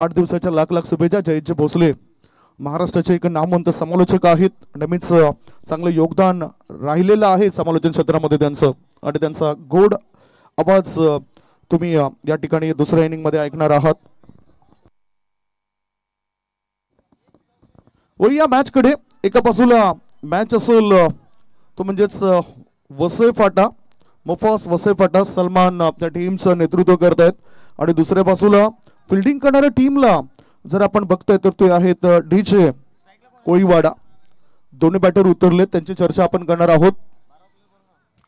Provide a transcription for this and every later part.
8 दिवसाच्या लाख लाख शुभेच्छा. जयजी भोसले महाराष्ट्राचे एक नामवंत समालोचक आहेत. नेहमीच चांगलं योगदान राहिलेलं आहे समालोचन क्षेत्रामध्ये त्यांचं, आणि त्यांचा गोड आवाज तुम्ही या ठिकाणी दुसऱ्या इनिंग मध्ये ऐकणार आहात. व या मॅच कडे एका बाजूला मॅच असेल तो म्हणजेच वसई फाटा, मुफास वसई फाटा सलमान त्या टीमचं नेतृत्व करत आहेत, आणि दुसऱ्या बाजूला फिल्डिंग करणाऱ्या टीमला जर आपण बघतोय तर ते आहेत डीजे कोळीवाडा. दोन्ही बॅटर उतरले, त्यांची चर्चा आपण करणार आहोत.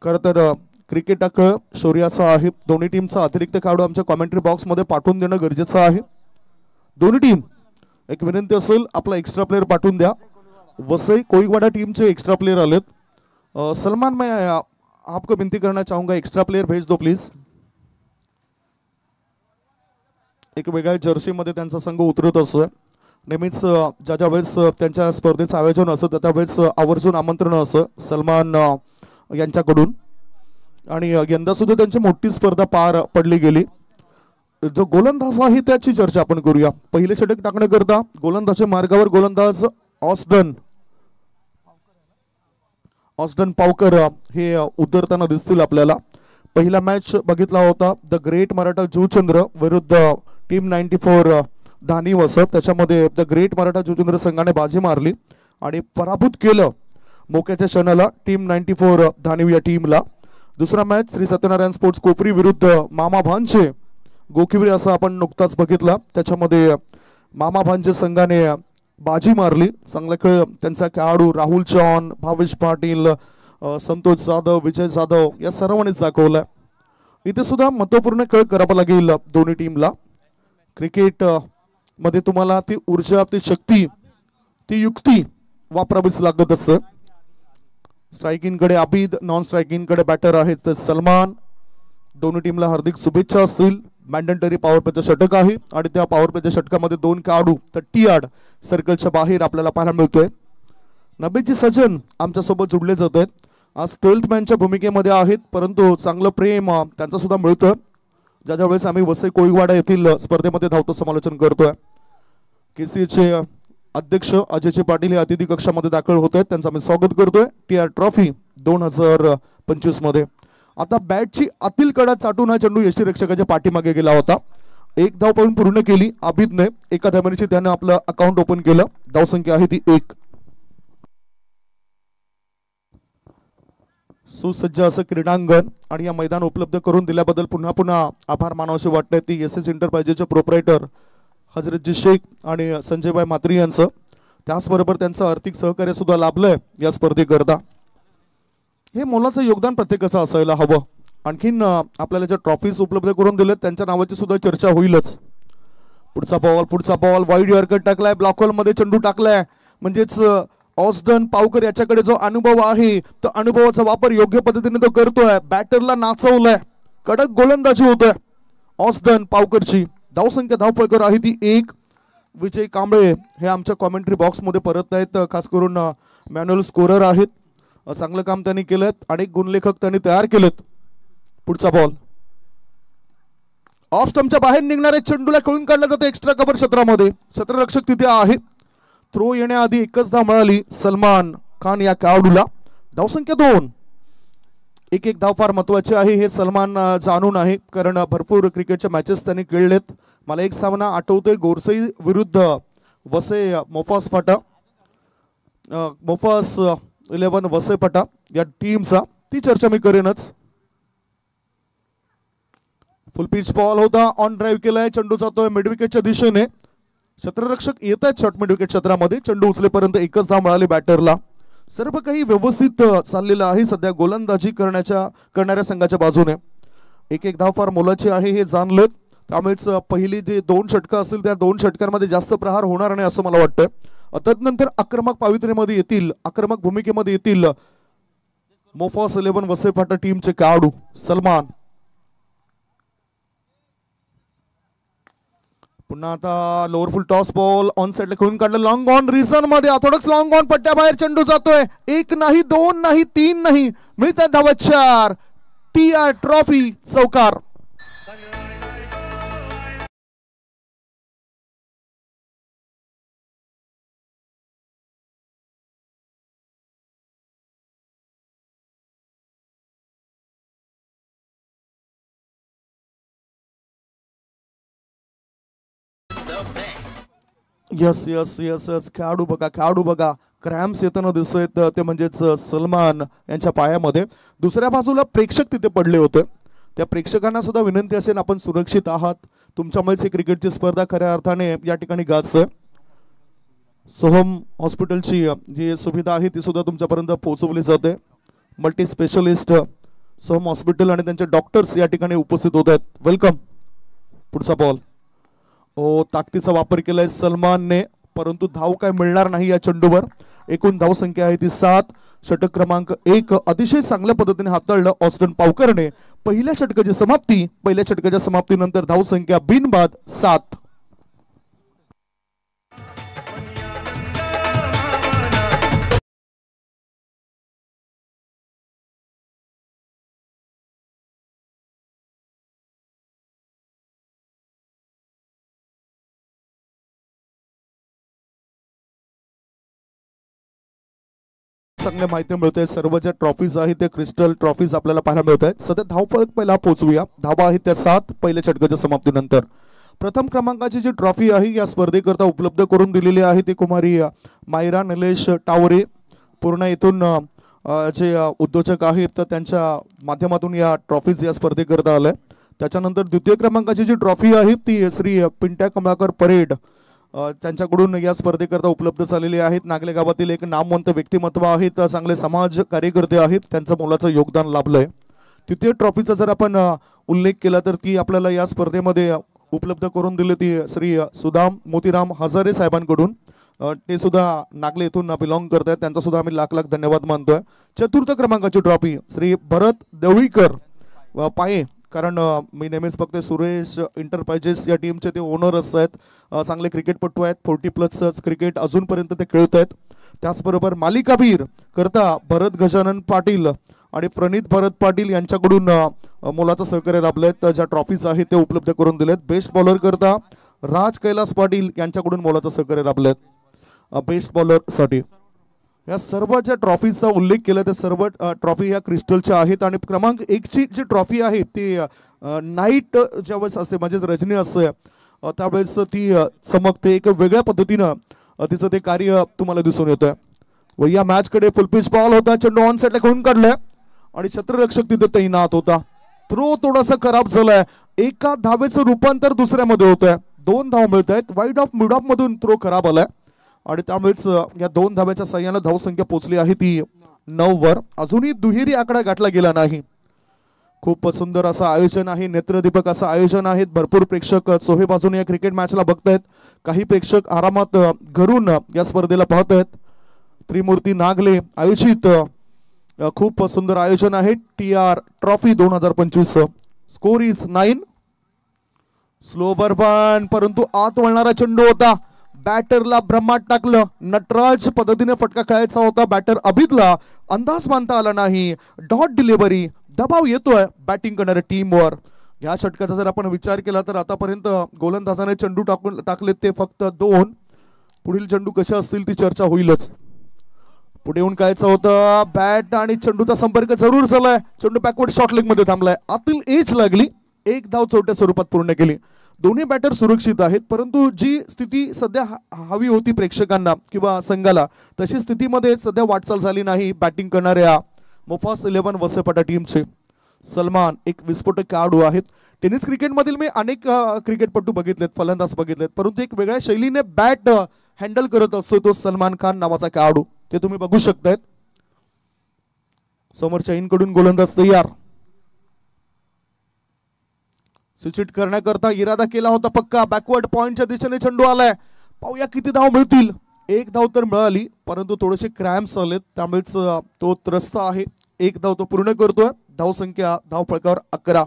खरं तर क्रिकेटाकडे शौर्याचा आहे. दोन्ही टीमचा अतिरिक्त खेळाडू आमच्या कॉमेंट्री बॉक्स मध्ये पाठवून देणं गरजेचं आहे. दोन्ही टीम एक विनंती असेल, आपला एक्स्ट्रा प्लेयर पाठवून द्या. वसई कोळीवाडा टीमचे एक्स्ट्रा प्लेयर आलेत. सलमान, मैं आपको विनती करना चाहूंगा, एक्स्ट्रा प्लेयर भेज दो प्लीज. एक वेगळ्या जर्सी मध्ये त्यांचा संघ उतरत असतो. नेहमीच ज्या वेळेस त्यांच्या स्पर्धेचं आयोजन असतं त्यावेळेस आवर्जून आमंत्रण असतं सलमान यांच्याकडून, आणि यंदा सुद्धा त्यांची मोठी स्पर्धा पार पडली गेली. जो गोलंदाज आहे त्याची चर्चा आपण करूया. पहिले षटक टाकण्याकरता गोलंदाजच्या मार्गावर गोलंदाज ऑस्डन पावकर हे उतरताना दिसतील आपल्याला. पहिला मॅच बघितला होता द ग्रेट मराठा जुचंद्र विरुद्ध टीम 94 धानी वसप. त्याच्यामध्ये द ग्रेट मराठा जुचंद्र संघाने बाजी मारली आणि पराभूत केलं मोक्याच्या क्षणाला टीम 94 धानी या टीमला. दुसरा मॅच श्री सत्यनारायण स्पोर्ट्स कोपरी विरुद्ध मामा भांजे गोखिवरी असा आपण नुकताच बघितला. त्याच्यामध्ये मामा भांजे संघाने बाजी मारली. चांगला खेळ त्यांचा खेळाडू राहुल चौहान, भावेश पाटील, संतोष जाधव, विजय जाधव या सर्वांनीच दाखवलाय. इथे सुद्धा महत्वपूर्ण खेळ करावा लागेल दोन्ही टीमला. क्रिकेट मध्ये तुम्हाला ती ऊर्जा, ती शक्ती, ती युक्ती वापरावीच लागत असतं. स्ट्रायकिंग कडे आबिद, नॉन स्ट्रायकिंग कडे बॅटर आहेत सलमान. दोन्ही टीमला हार्दिक शुभेच्छा असतील. मॅन्डेटरी पॉवर प्लेचं षटक आहे, आणि त्या पॉवर प्लेच्या षटकामध्ये 2 खेळाडू 30 यार्ड सर्कलच्या बाहेर आपल्याला पाहायला मिळतोय. नबीजी सजन आमच्या सोबत जुडले जात आहेत. आज 12th मॅनच्या भूमिकेमध्ये आहेत, परंतु चांगलं प्रेम त्यांचं सुद्धा मिळतं. ज्या वेळेस आम्ही वसई कोळीवाडा येथील स्पर्धेमध्ये धावतो समालोचन करतोय. केसीचे अध्यक्ष अजयचे पाटील हे अतिथी कक्षामध्ये दाखल होत आहेत. त्यांचं आम्ही स्वागत करतोय TR ट्रॉफी 2025 मध्ये. आता बॅटची आतील कडा चाटून हा चेंडू यष्टीरक्षकाच्या पाठीमागे गेला होता. 1 धाव पण पूर्ण केली आबिदने. एका धावेची त्याने आपलं अकाउंट ओपन केलं. धावसंख्या आहे ती 1. सुसज्ज असं क्रीडांगण आणि या मैदान उपलब्ध करून दिल्याबद्दल पुन्हा पुन्हा आभार मानावेसे वाटते. ती SS एंटरप्राइजेसचे प्रोप्रायटर हजरतजी शेख आणि संजयभाई मात्री यांचं. त्याचबरोबर त्यांचं आर्थिक सहकार्य सुद्धा लाभलंय या स्पर्धेकरता. हे मोलाचं योगदान प्रत्येकाचं असायला हवं. आणखीन आपल्याला ज्या ट्रॉफीज उपलब्ध करून दिलेत त्यांच्या नावाची सुद्धा चर्चा होईलच. पुढचा बॉल वाईड यॉर्कर टाकलाय, ब्लॉक होल मध्ये चेंडू टाकलाय. म्हणजेच ऑस्डन पावकर याच्याकडे जो अनुभव आहे तो अनुभवाचा वापर योग्य पद्धतीने तो करतोय. बॅटरला नाचवलाय, कडक गोलंदाजी होतोय ऑस्डन पावकरची. धावसंख्या धावफळकर आहे ती 1. विजय कांबळे हे आमच्या कॉमेंट्री बॉक्स मध्ये परत आहेत. खास करून मॅन्युअल स्कोरर आहेत. चांगलं काम त्यांनी केलं. अनेक गुणलेखक त्यांनी तयार केलेत. पुढचा बॉल ऑफ स्टंपच्या बाहेर निघणाऱ्या चेंडूला खेळून काढला जातो एक्स्ट्रा कव्हर क्षेत्रामध्ये. क्षेत्ररक्षक तिथे आहे. थ्रो येण्याआधी 1च धाव मिळाली सलमान खान या खेळाडूला. धावसंख्या 2. 1 धाव फार महत्वाची आहे हे सलमान जाणून आहे, कारण भरपूर क्रिकेटच्या मॅचेस त्यांनी खेळलेत. मला एक सामना आठवतोय गोरसई विरुद्ध वसई मोफास फाटा, मोफास 11 वसई फाटा या टीमचा. ती चर्चा मी करेनच. फुल पिच बॉल होता, ऑन ड्राईव्ह केलाय. चेंडू जातोय मिड विकेटच्या दिशेने. क्षेत्ररक्षक येत आहेत शॉर्ट मिड विकेट क्षेत्रामध्ये. चेंडू उचलेपर्यंत 1च धाव मिळाली बॅटरला. सर्व काही व्यवस्थित चाललेलं आहे सध्या गोलंदाजी करणाऱ्या संघाच्या बाजूने. 1 धाव फार मोलाची आहे हे जाणलेत. त्यामुळेच पहिली जे 2 षटकं असतील त्या 2 षटकांमध्ये जास्त प्रहार होणार नाही असं मला वाटतं. तदनंतर आक्रमक पावित्र्यामध्ये येतील, आक्रमक भूमिकेमध्ये येतील मोफास 11 वसई फाटा टीमचे खेळाडू सलमान. पुन्हा आता lower full toss ball on साइडला खेळून काढलं. लॉंग ऑन रिझन मध्ये थोडंच लॉंग ऑन पट्ट्याबाहेर चेंडू जातोय. 1 नाही, 2 नाही, 3 नाही, मिळतात धावा 4. TR ट्रॉफी चौकार. यस यस यस यस खेळाडू बघा क्रॅम्स येताना दिसत ते म्हणजेच सलमान यांच्या पायामध्ये. दुसऱ्या बाजूला प्रेक्षक तिथे पडले होते. त्या प्रेक्षकांना सुद्धा विनंती असेल आपण सुरक्षित आहात, तुमच्यामुळेच ही क्रिकेटची स्पर्धा खऱ्या अर्थाने या ठिकाणी गाजते. सोहम हॉस्पिटलची जी सुविधा आहे ती सुद्धा तुमच्यापर्यंत पोहोचवली जाते. मल्टी स्पेशलिस्ट सोहम हॉस्पिटल आणि त्यांचे डॉक्टर्स या ठिकाणी उपस्थित होत आहेत. वेलकम. पुढचा बॉल. ओ ताकदीचा वापर केलाय सलमानने, परंतु धाव काय मिळणार नाही या चेंडूवर. एकूण धाव संख्या आहे ती 7. षटक क्रमांक 1 अतिशय चांगल्या पद्धतीने हाताळलं ऑस्टन पावकरने. पहिल्या षटकाच्या समाप्तीनंतर धाव संख्या बिनबाद 7. चांगल्या माहिती मिळते. सर्व ज्या ट्रॉफीज आहेत ते क्रिस्टल ट्रॉफीज आपल्याला पाहायला मिळत आहेत. सध्या धावफलक पहिला पोहोचूया. धावा आहेत त्या 7 पहिल्या षटकाच्या समाप्तीनंतर. प्रथम क्रमांकाची जी ट्रॉफी आहे या स्पर्धेकरता उपलब्ध करून दिलेली आहे ती कुमारी मायरा निलेश टावरे पूर्ण येथून जे उद्योजक आहेत त्यांच्या माध्यमातून या ट्रॉफीज या स्पर्धेकरता आल्या. त्याच्यानंतर द्वितीय क्रमांकाची जी ट्रॉफी आहे ती श्री पिंट्या कमलाकर परेड त्यांच्याकडून या स्पर्धेकरता उपलब्ध झालेली आहेत. नागले गावातील एक नामवंत व्यक्तिमत्व आहेत, चांगले समाज कार्यकर्ते आहेत, त्यांचं मोलाचं योगदान लाभलंय. तृतीय ट्रॉफीचा जर आपण उल्लेख केला तर ती आपल्याला या स्पर्धेमध्ये उपलब्ध करून दिली ती श्री सुदाम मोतीराम हजारे साहेबांकडून. ते सुद्धा नागले येथून बिलॉंग करत आहेत, त्यांचा सुद्धा आम्ही लाख लाख धन्यवाद मानतोय. चतुर्थ क्रमांकाची ट्रॉफी श्री भरत देवळीकर पाये, कारण मी नेहमीच बघतोय सुरेश इंटरप्राइजेस या टीमचे ते ओनर आहेत, चांगले क्रिकेटपटू आहेत. 40+ क्रिकेट अजूनपर्यंत ते खेळत आहेत. त्याचबरोबर मालिकावीर करता भरत गजानन पाटील आणि प्रणित भरत पाटील यांच्याकडून मोलाचं सहकार्य लाभलेत. ज्या ट्रॉफीज आहेत ते उपलब्ध करून दिलेत. बेस्ट बॉलर करता राज कैलास पाटील यांच्याकडून मोलाचं सहकार्य लाभलेत बेस्ट बॉलर साठी. या सर्व ज्या ट्रॉफीचा उल्लेख केला त्या सर्व ट्रॉफी या क्रिस्टलच्या आहेत. आणि क्रमांक 1 ची जी ट्रॉफी आहे ती नाईट ज्यावेळेस असते म्हणजेच रजनी असते त्यावेळेस ती चमकते. एक वेगळ्या पद्धतीनं तिचं ते कार्य तुम्हाला दिसून येतंय. व या मॅचकडे फुलपिच बॉल होता, चेंडू ऑन साईडला खेळून काढलाय आणि क्षेत्ररक्षक तिथे तैनात होता. थ्रो थोडासा खराब झालाय. एका धावेचं रूपांतर दुसऱ्यामध्ये होतंय. 2 धाव मिळत आहेत. वाईड ऑफ मिड ऑफ मधून थ्रो खराब आलाय आणि त्यामुळेच या 2 धाव्याच्या साह्यानं धावसंख्या पोहोचली आहे ती 9 वर. अजूनही दुहेरी आकडा गाठला गेला नाही. खूप सुंदर असं आयोजन आहे, नेत्रदीपक असं आयोजन आहे. भरपूर प्रेक्षक चोहे बाजूने या क्रिकेट मॅचला बघतायत. काही प्रेक्षक आरामात घरून या स्पर्धेला पाहत आहेत. त्रिमूर्ती नागले आयोजित खूप सुंदर आयोजन आहे. TR trophy 2025. Score is 9. Slower 1 परंतु आत वळणारा चेंडू होता. बॅटरला ब्रह्मात टाकलं. नटराज पद्धतीने फटका खेळायचा होता. बॅटर अभितला अंदाज मानता आला नाही. Dot delivery. दबाव येतोय बॅटिंग करणाऱ्या टीमवर. या षटकाचा जर आपण विचार केला तर आतापर्यंत गोलंदाजाने चेंडू टाकले ते फक्त 2. पुढील चेंडू कसे असतील ती चर्चा होईलच. पुढे येऊन कायचं होतं. बॅट आणि चेंडूचा संपर्क जरूर झालाय. चेंडू बॅकवर्ड शॉर्ट लेग मध्ये थांबलाय. आतील एज लागली. 1 धाव चौथ्या स्वरूपात पूर्ण केली. दोन्ही बॅटर सुरक्षित आहेत, परंतु जी स्थिती सध्या हवी होती प्रेक्षकांना किंवा संघाला तशी स्थितीमध्ये सध्या वाटचाल झाली नाही बॅटिंग करणाऱ्या मुफास 11 वसईपाटा टीमचे. सलमान एक विस्फोटक खेळाडू आहेत. टेनिस क्रिकेटमधील मी अनेक क्रिकेटपटू बघितलेत, फलंदाज बघितलेत, परंतु एक वेगळ्या शैलीने बॅट हँडल करत असतो तो सलमान खान नावाचा खेळाडू. ते तुम्ही बघू शकतायत. समोरच्या इनकडून गोलंदाज तयार. स्विच करण्याकरता इरादा केला होता पक्का. बॅकवर्ड पॉइंटच्या दिशेने चेंडू आलाय. पाहूया किती धाव मिळतील. 1 धाव तर मिळाली, परंतु थोडेसे क्रॅम्प्स आलेत त्यामुळेच तो त्रस्त आहे. 1 धाव तो पूर्ण करतोय. धाव संख्या धाव फळकावर 11.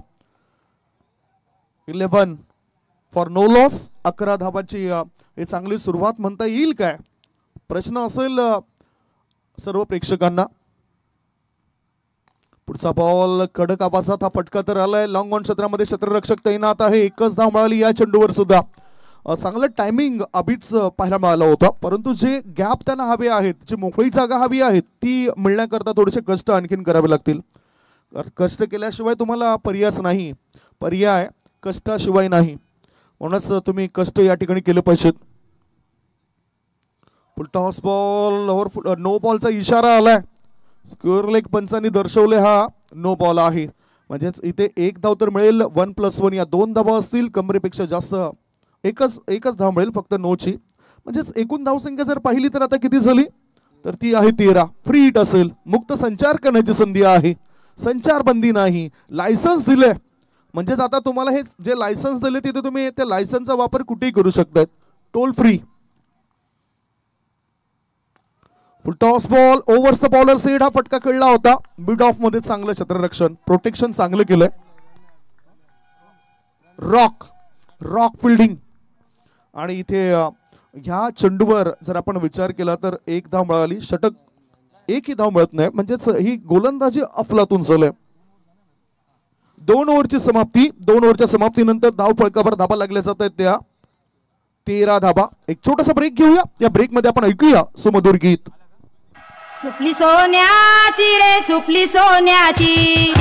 11 फॉर नो लॉस. 11 धावांची ही चांगली सुरुवात म्हणता येईल काय, प्रश्न असेल सर्व प्रेक्षकांना. पुढचा बॉल कडक आवाजात हा फटका तर आलाय. लॉंग ऑन क्षेत्रामध्ये क्षेत्ररक्षक तैनात आहे. 1च धाव मिळाली या चेंडूवर सुद्धा. चांगलं टायमिंग अभिच पाहायला मिळाला होता, परंतु जे गॅप त्यांना हवे आहेत, जी मोकळी जागा हवी आहे ती मिळण्याकरता थोडेसे कष्ट आणखीन करावे लागतील. कष्ट केल्याशिवाय तुम्हाला पर्यायच नाही. पर्याय कष्टाशिवाय नाही. म्हणूनच तुम्ही कष्ट या ठिकाणी केले पाहिजेत. टॉस बॉल ओव्हर नो बॉलचा इशारा आलाय. स्क्वेअर लेग पंचांनी दर्शवले हा नो बॉल आहे. म्हणजेच इथे एक धाव तर मिळेल. 1+1 या 2 धावा असतील. कमरेपेक्षा जास्त एकच धाव मिळेल फक्त नोची. म्हणजेच एकूण धावसंख्या जर पाहिली तर आता किती झाली तर ती आहे 13. फ्री हिट असेल. मुक्त संचार करण्याची संधी आहे. संचारबंदी नाही. लायसन्स दिले म्हणजेच आता तुम्हाला हे जे लायसन्स दिले तिथे तुम्ही त्या लायसन्सचा वापर कुठेही करू शकतात. Toll free. टॉस बॉल ओव्हरचा बॉलर सेट हा फटका खेळला होता. मिड ऑफ मध्ये चांगलं क्षेत्ररक्षण प्रोटेक्शन चांगलं केलंय. Rock fielding. आणि इथे ह्या चेंडूवर जर आपण विचार केला तर एक धाव मिळाली. षटक एकही धाव मिळत नाही. म्हणजेच ही गोलंदाजी अफलातून झालंय. 2 ओव्हरची समाप्ती. 2 ओव्हरच्या समाप्तीनंतर धाव फळकावर धाबा लागल्या जात आहेत त्या 13 धाबा. एक छोटासा ब्रेक घेऊया. या ब्रेक मध्ये आपण ऐकूया सुमधुर गीत. सुपली सोन्याची रे सुपली सोन्याची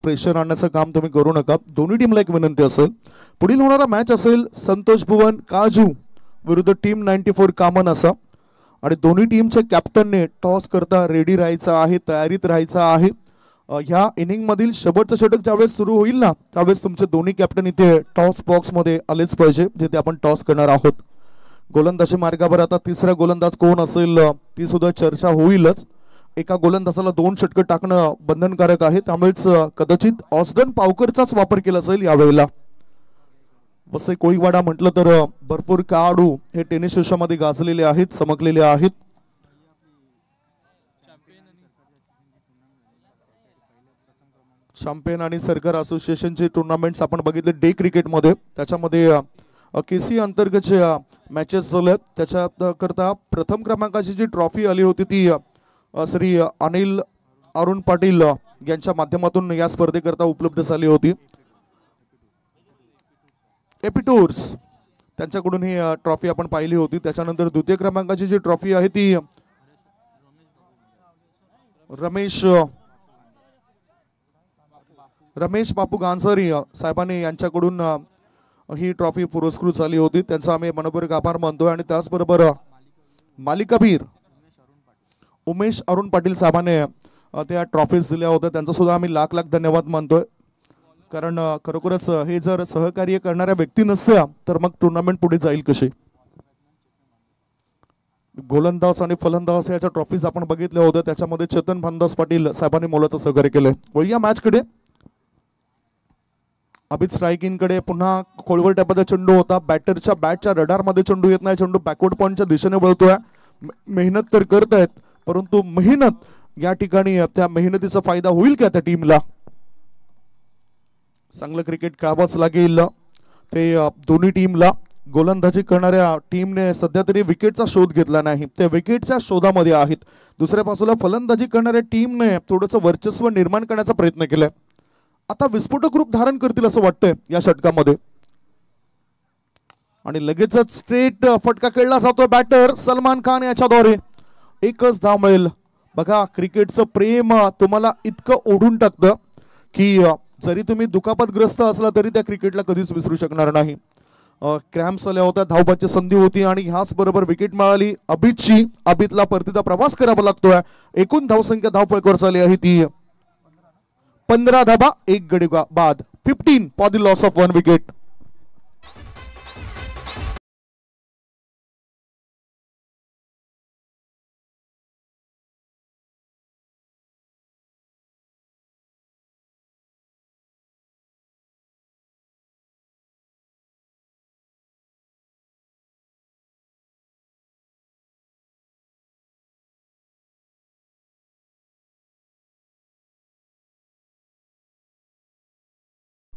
प्रेशर आणण्याचं काम तुम्ही करू नका. दोन्ही टीमला एक विनंती असेल. पुढील होणारा मॅच असेल संतोष भुवन काजू विरुद्ध टीम 94 कामन असा. आणि दोन्ही टीमच्या कॅप्टनने टॉस करता रेडी राहायचं आहे. तयारीत राहायचं आहे. ह्या इनिंग मधील शेवटचं षटक ज्यावेळेस सुरू होईल ना त्यावेळेस तुमचे दोन्ही कॅप्टन इथे टॉस बॉक्स मध्ये आलेच पाहिजे जिथे आपण टॉस करणार आहोत. गोलंदाजी मार्गावर आता तिसरा गोलंदाज कोण असेल ती सुद्धा चर्चा होईलच. एका गोलंदाजाला 2 षटकं टाकणं बंधनकारक आहे. त्यामुळेच कदाचित ऑस्डन पावकरचाच वापर केला जाईल यावेळेला. वसई कोळीवाडा म्हटलं तर भरपूर खेळाडू हे टेनिस विश्वामध्ये गाजलेले आहेत. चमकलेले आहेत. चॅम्पियन आणि सरकार असोसिएशनचे टुर्नामेंट्स आपण बघितले डे क्रिकेटमध्ये. त्याच्यामध्ये केसी अंतर्गतचे मॅचेस झाल्यात. त्याच्यात करता प्रथम क्रमांकाची जी ट्रॉफी आली होती ती श्री अनिल अरुण पाटील यांच्या माध्यमातून या स्पर्धेकरता उपलब्ध झाली होती. एपिटोर्स त्यांच्याकडून ही ट्रॉफी आपण पाहिली होती. त्याच्यानंतर द्वितीय क्रमांकाची जी ट्रॉफी आहे ती रमेश बापू गांसरी साहेबांनी यांच्याकडून ही ट्रॉफी पुरस्कृत झाली होती. त्यांचा आम्ही मनपूर्वक आभार मानतोय. आणि त्याचबरोबर मालिकावीर उमेश अरुण पाटील साहेबांनी त्या ट्रॉफीज दिल्या होत्या. त्यांचा सुद्धा आम्ही लाख लाख धन्यवाद मानतोय. कारण खरोखरच हे जर सहकार्य करणाऱ्या व्यक्ती नसत्या तर मग टुर्नामेंट पुढे जाईल कशी. गोलंदाज आणि फलंदाज याच्या ट्रॉफीज आपण बघितल्या होत्या. त्याच्यामध्ये चेतन भानदास पाटील साहेबांनी मोलाचं सहकार्य केलंय. वळूया मॅच कडे. अभित स्ट्रायकिंग कडे पुन्हा खोलवर टप्प्याचा चेंडू होता. बॅटरच्या बॅटच्या रडार मध्ये चेंडू येत नाही. चेंडू बॅकवर्ड पॉइंटच्या दिशेने वळतोय. मेहनत तर करतायत परंतु मेहनत या ठिकाणी त्या मेहनतीचा फायदा होईल का त्या टीमला. चांगलं क्रिकेट खेळावंच लागेल. ते दोन्ही टीमला गोलंदाजी करणाऱ्या टीमने सध्या तरी विकेटचा शोध घेतला नाही. ते विकेटच्या शोधामध्ये आहेत. दुसऱ्या बाजूला फलंदाजी करणाऱ्या टीमने थोडंसं वर्चस्व निर्माण करण्याचा प्रयत्न केलाय. आता विस्फोटक रूप धारण करतील असं वाटतंय या षटकामध्ये. आणि लगेचच स्ट्रेट फटका खेळला जातोय बॅटर सलमान खान याच्याद्वारे. एकच धाव मिळेल. बघा क्रिकेटचं प्रेम तुम्हाला इतकं ओढून टाकतं की जरी तुम्ही दुखापतग्रस्त असला तरी त्या क्रिकेटला कधीच विसरू शकणार नाही. क्रॅम्प्स आल्या होत्या. धावबाची संधी होती आणि ह्याच बरोबर विकेट मिळाली अभितची. अभितला परतीचा प्रवास करावा लागतोय. एकूण धावसंख्या धावफळकावर झाली आहे ती 15 धाबा 1 गडी बाद. 15 for the loss of 1 wicket.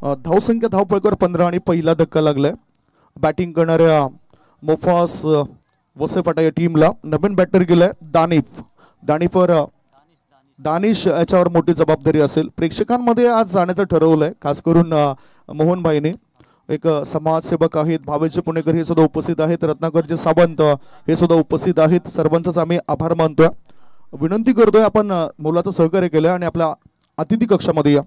धावसंख्या धावपळकर 15 आणि पहिला धक्का लागलाय बॅटिंग करणाऱ्या मोफास वसेपाटा या टीमला. नवीन बॅटर गेलाय दानिफवर दानिश याच्यावर मोठी जबाबदारी असेल. प्रेक्षकांमध्ये आज जाण्याचं ठरवलंय खास करून मोहनभाईने. एक समाजसेवक आहेत, भावेशजी पुणेकर हे सुद्धा उपस्थित आहेत, रत्नाकरजी सावंत हे सुद्धा उपस्थित आहेत. सर्वांचाच आम्ही आभार मानतोय. विनंती करतोय आपण मुलाचं सहकार्य केलं आणि आपल्या अतिथी कक्षामध्ये या.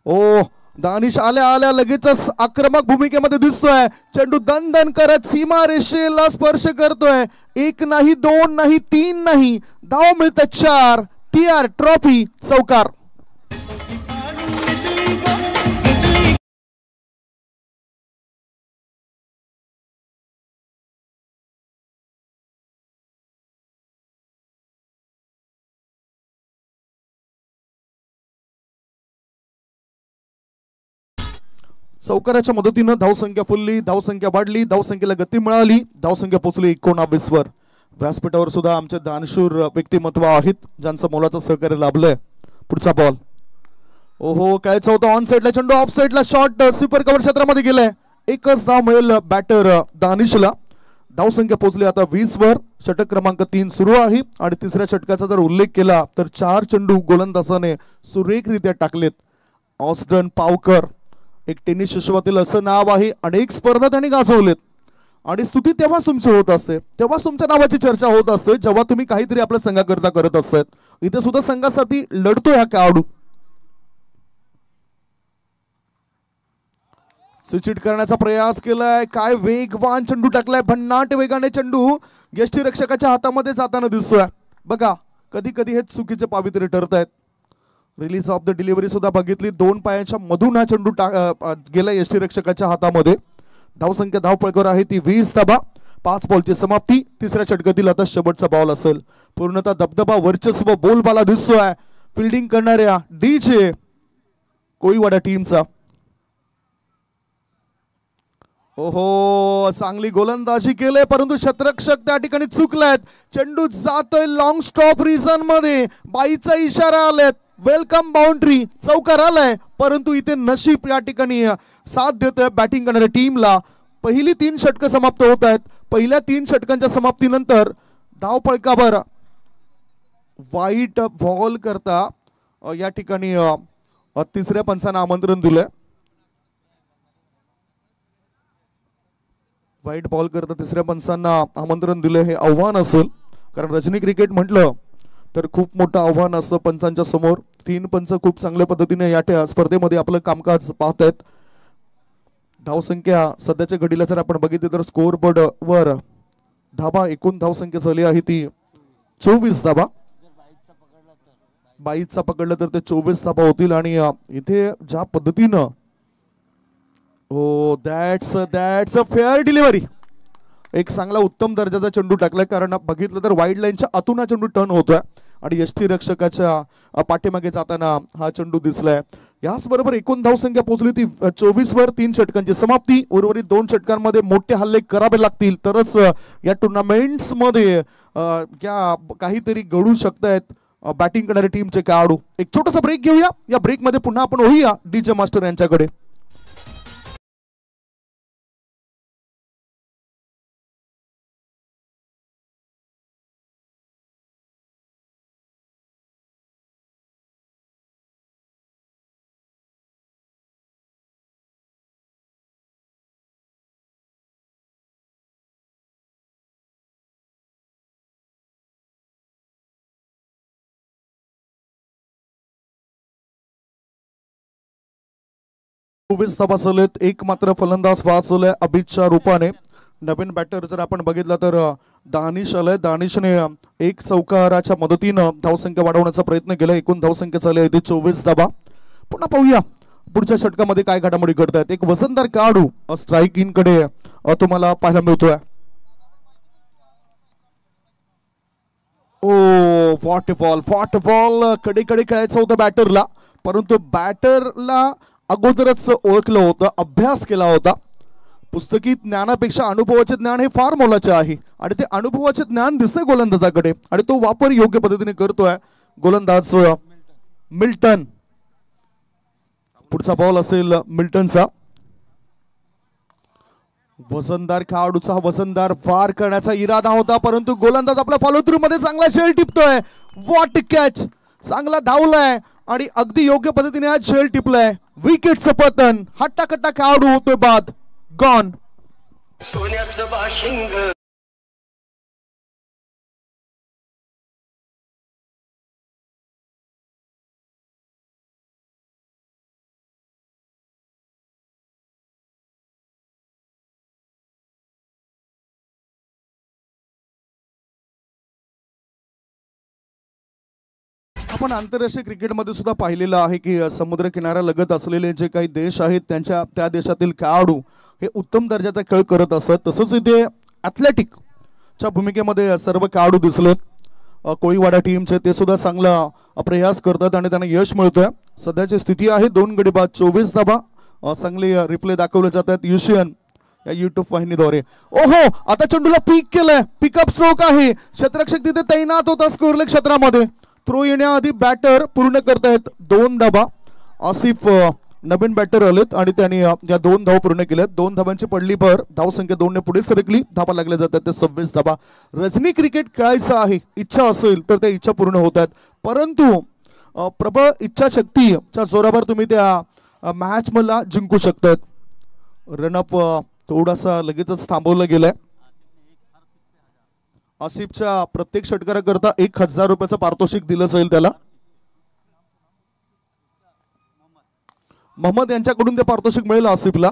ओ दानिश आल्या आल्या लगेचच आक्रमक भूमिकेमध्ये दिसतोय. चेंडू दन करत सीमा रेषेला स्पर्श करतोय. 1 नाही 2 नाही 3 नाही, धाव मिळतात 4. TR ट्रॉफी चौकार. चौकाराच्या मदतीनं धावसंख्या फुलली, धावसंख्या वाढली, धावसंख्येला गती मिळाली, धावसंख्या पोहोचली 19 वर. व्यासपीठावर सुद्धा आमचे दानशूर व्यक्तिमत्व आहेत ज्यांचं मोलाचं सहकार्य लाभलंय. पुढचा बॉल. ओहो काय चौथा ऑन साइडला चेंडू, ऑफ साइडला शॉट स्वीपर कव्हर क्षेत्रामध्ये गेलाय. एकच धाव मिळेल बॅटर दानिशला. धावसंख्या पोहोचली आता 20 वर. षटक क्रमांक 3 सुरू आहे आणि तिसऱ्या षटकाचा जर उल्लेख केला तर 4 चेंडू गोलंदाजाने सुरेखरित्या टाकलेत. ऑस्टन पावकर एक टेनिस विश्वातील असं नाव आहे. अनेक स्पर्धा त्यांनी गाजवलेत आणि स्तुती तेव्हाच तुमची होत असते, तेव्हाच तुमच्या नावाची चर्चा होत असते जेव्हा तुम्ही काहीतरी आपल्या संघाकरता करत असतात. इथे सुद्धा संघासाठी लढतोय हा खेळाडू. स्विचिट करण्याचा प्रयास केलाय. काय वेगवान चेंडू टाकलाय, भन्नाट वेगाने चेंडू यष्टीरक्षकाच्या हातामध्ये जाताना दिसतोय. बघा कधी कधी हे चुकीचे पावित्र्य ठरतायत. रिलीज ऑफ द डिलिव्हरी सुद्धा बघितली. 2 पायाच्या मधून हा चेंडू गेला यष्टीरक्षकाच्या हातामध्ये. धावसंख्या धावपळकर आहे ती 20 धावा. 5 बॉलची समाप्ती. तिसऱ्या षटकातील आता शेवटचा बॉल असेल. पूर्णतः दबदबा वर्चस्व बोलबाला दिसतोय फिल्डिंग करणाऱ्या डीजे कोळीवाडा टीमचा. ओहो चांगली गोलंदाजी केले परंतु शतरक्षक त्या ठिकाणी चुकलेत. चेंडू जातोय लॉंग स्टॉप रिझन मध्ये. बाईचा इशारा आलेत. वेलकम बाउंड्री चौकार आलाय परंतु इथे नशीब या ठिकाणी साथ देतोय बॅटिंग करणाऱ्या टीमला. पहिली 3 षटकं समाप्त होत आहेत. पहिल्या 3 षटकांच्या समाप्तीनंतर धावपळकावर वाईट बॉल करता या ठिकाणी तिसऱ्या पंचांना आमंत्रण दिलंय. वाईट बॉल करता तिसऱ्या पंचांना आमंत्रण दिले हे आव्हान असेल. कारण रजनी क्रिकेट म्हटलं तर खूप मोठं आव्हान असतं पंचांच्या समोर. 3 पंच खूप चांगल्या पद्धतीने या स्पर्धेमध्ये आपलं कामकाज पाहतायत. धावसंख्या सध्याच्या घडीला जर आपण बघितली तर स्कोअर बोर्ड वर धावा एकूण धावसंख्या झाली आहे ती 24 धावा. 22चा पकडलं तर ते 24 धावा होतील. आणि इथे ज्या पद्धतीनं दॅट्स अ फेअर डिलिव्हरी. एक चांगला उत्तम दर्जाचा चेंडू टाकलाय. कारण बघितलं तर वाईड लाईनच्या आतून हा चेंडू टर्न होतोय आणि यष्टीरक्षकाच्या पाठीमागे जाताना हा चेंडू दिसलाय. याचबरोबर एकूण धावसंख्या पोहोचली ती 24 वर. 3 षटकांची समाप्ती. उर्वरित 2 षटकांमध्ये मोठे हल्ले करावे लागतील तरच या टुर्नामेंट्स मध्ये काहीतरी घडू शकतायत बॅटिंग करणाऱ्या टीमचे खेळाडू. एक छोटासा ब्रेक घेऊया. या ब्रेक मध्ये पुन्हा आपण होऊया डीजे मास्टर यांच्याकडे. एक मात्र फलंदाज वाचवलाय अभितच्या रूपाने. नवीन बॅटर जर आपण बघितला तर दानिश आलाय. दानिशने 1 चौकाराच्या मदतीनं धावसंख्या वाढवण्याचा प्रयत्न केला. एकूण धावसंख्या झाली आहे 24 धावा. पुन्हा पाहूया पुढच्या षटकामध्ये काय घडामोडी घडतायत. एक वजनदार खेळाडू स्ट्राईक इन कडे तुम्हाला पाहायला मिळतोय. व्हॉट बॉल कडे खेळायचं होतं बॅटरला परंतु बॅटरला अगोदरच ओळखलं होतं, अभ्यास केला होता. पुस्तकी ज्ञानापेक्षा अनुभवाचे ज्ञान हे फार मोलाचे आहे आणि ते अनुभवाचे ज्ञान दिसतंय गोलंदाजाकडे आणि तो वापर योग्य पद्धतीने करतोय गोलंदाज मिल्टन. पुढचा बॉल असेल मिल्टनचा. वजनदार खेळाडूचा वजनदार वार करण्याचा इरादा होता, परंतु गोलंदाज आपल्या फॉलो थ्रू मध्ये चांगला झेल टिपतोय. व्हॉट कॅच, चांगला धावलाय आणि अगदी योग्य पद्धतीने हा झेल टिपलाय. विकेटचं पतन, हट्टाकट्टा खेळाडू होतोय बाद. गॉन. सोन्याचं बाशिंग. आपण आंतरराष्ट्रीय क्रिकेटमध्ये सुद्धा पाहिलेलं आहे की समुद्र किनाऱ्यालगत असलेले जे काही देश आहेत त्या देशातील खेळाडू हे उत्तम दर्जाचा खेळ करत असत. तसंच इथे ॲथलेटिकच्या भूमिकेमध्ये सर्व खेळाडू दिसलेत. कोळीवाडा टीमचे ते सुद्धा चांगला प्रयास करतात आणि त्यांना यश मिळतंय. सध्याची स्थिती आहे 2 गडी बाद 24 धाबा. चांगले रिप्ले दाखवले जातात युशियन या युट्यूब वाहिनीद्वारे. ओहो, आता चेंडूला पीक केलंय. पिकअप स्ट्रोक आहे. क्षेत्ररक्षक तिथे तैनात होता स्कोरलेग क्षेत्रामध्ये. थ्रो येण्याआधी बॅटर पूर्ण करतायत 2 धाबा. आसिफ नवीन बॅटर आलेत आणि त्यांनी या 2 धावा पूर्ण केल्यात. 2 धाबांची पडली भर. धावसंख्या 2 ने पुढे सरकली. धाबा लागल्या जातात ते 26 धाबा. रजनी क्रिकेट खेळायचं आहे, इच्छा असेल तर त्या इच्छा पूर्ण होतात, परंतु प्रबळ इच्छाशक्तीच्या जोरावर तुम्ही त्या मॅच मला जिंकू शकतात. रनअप थोडासा लगेचच थांबवलं गेलाय. आसिफच्या प्रत्येक षटकाराकरता 1000 रुपयाचं पारितोषिक दिलं जाईल त्याला. मोहम्मद यांच्याकडून ते पारितोषिक मिळेल आसिफला.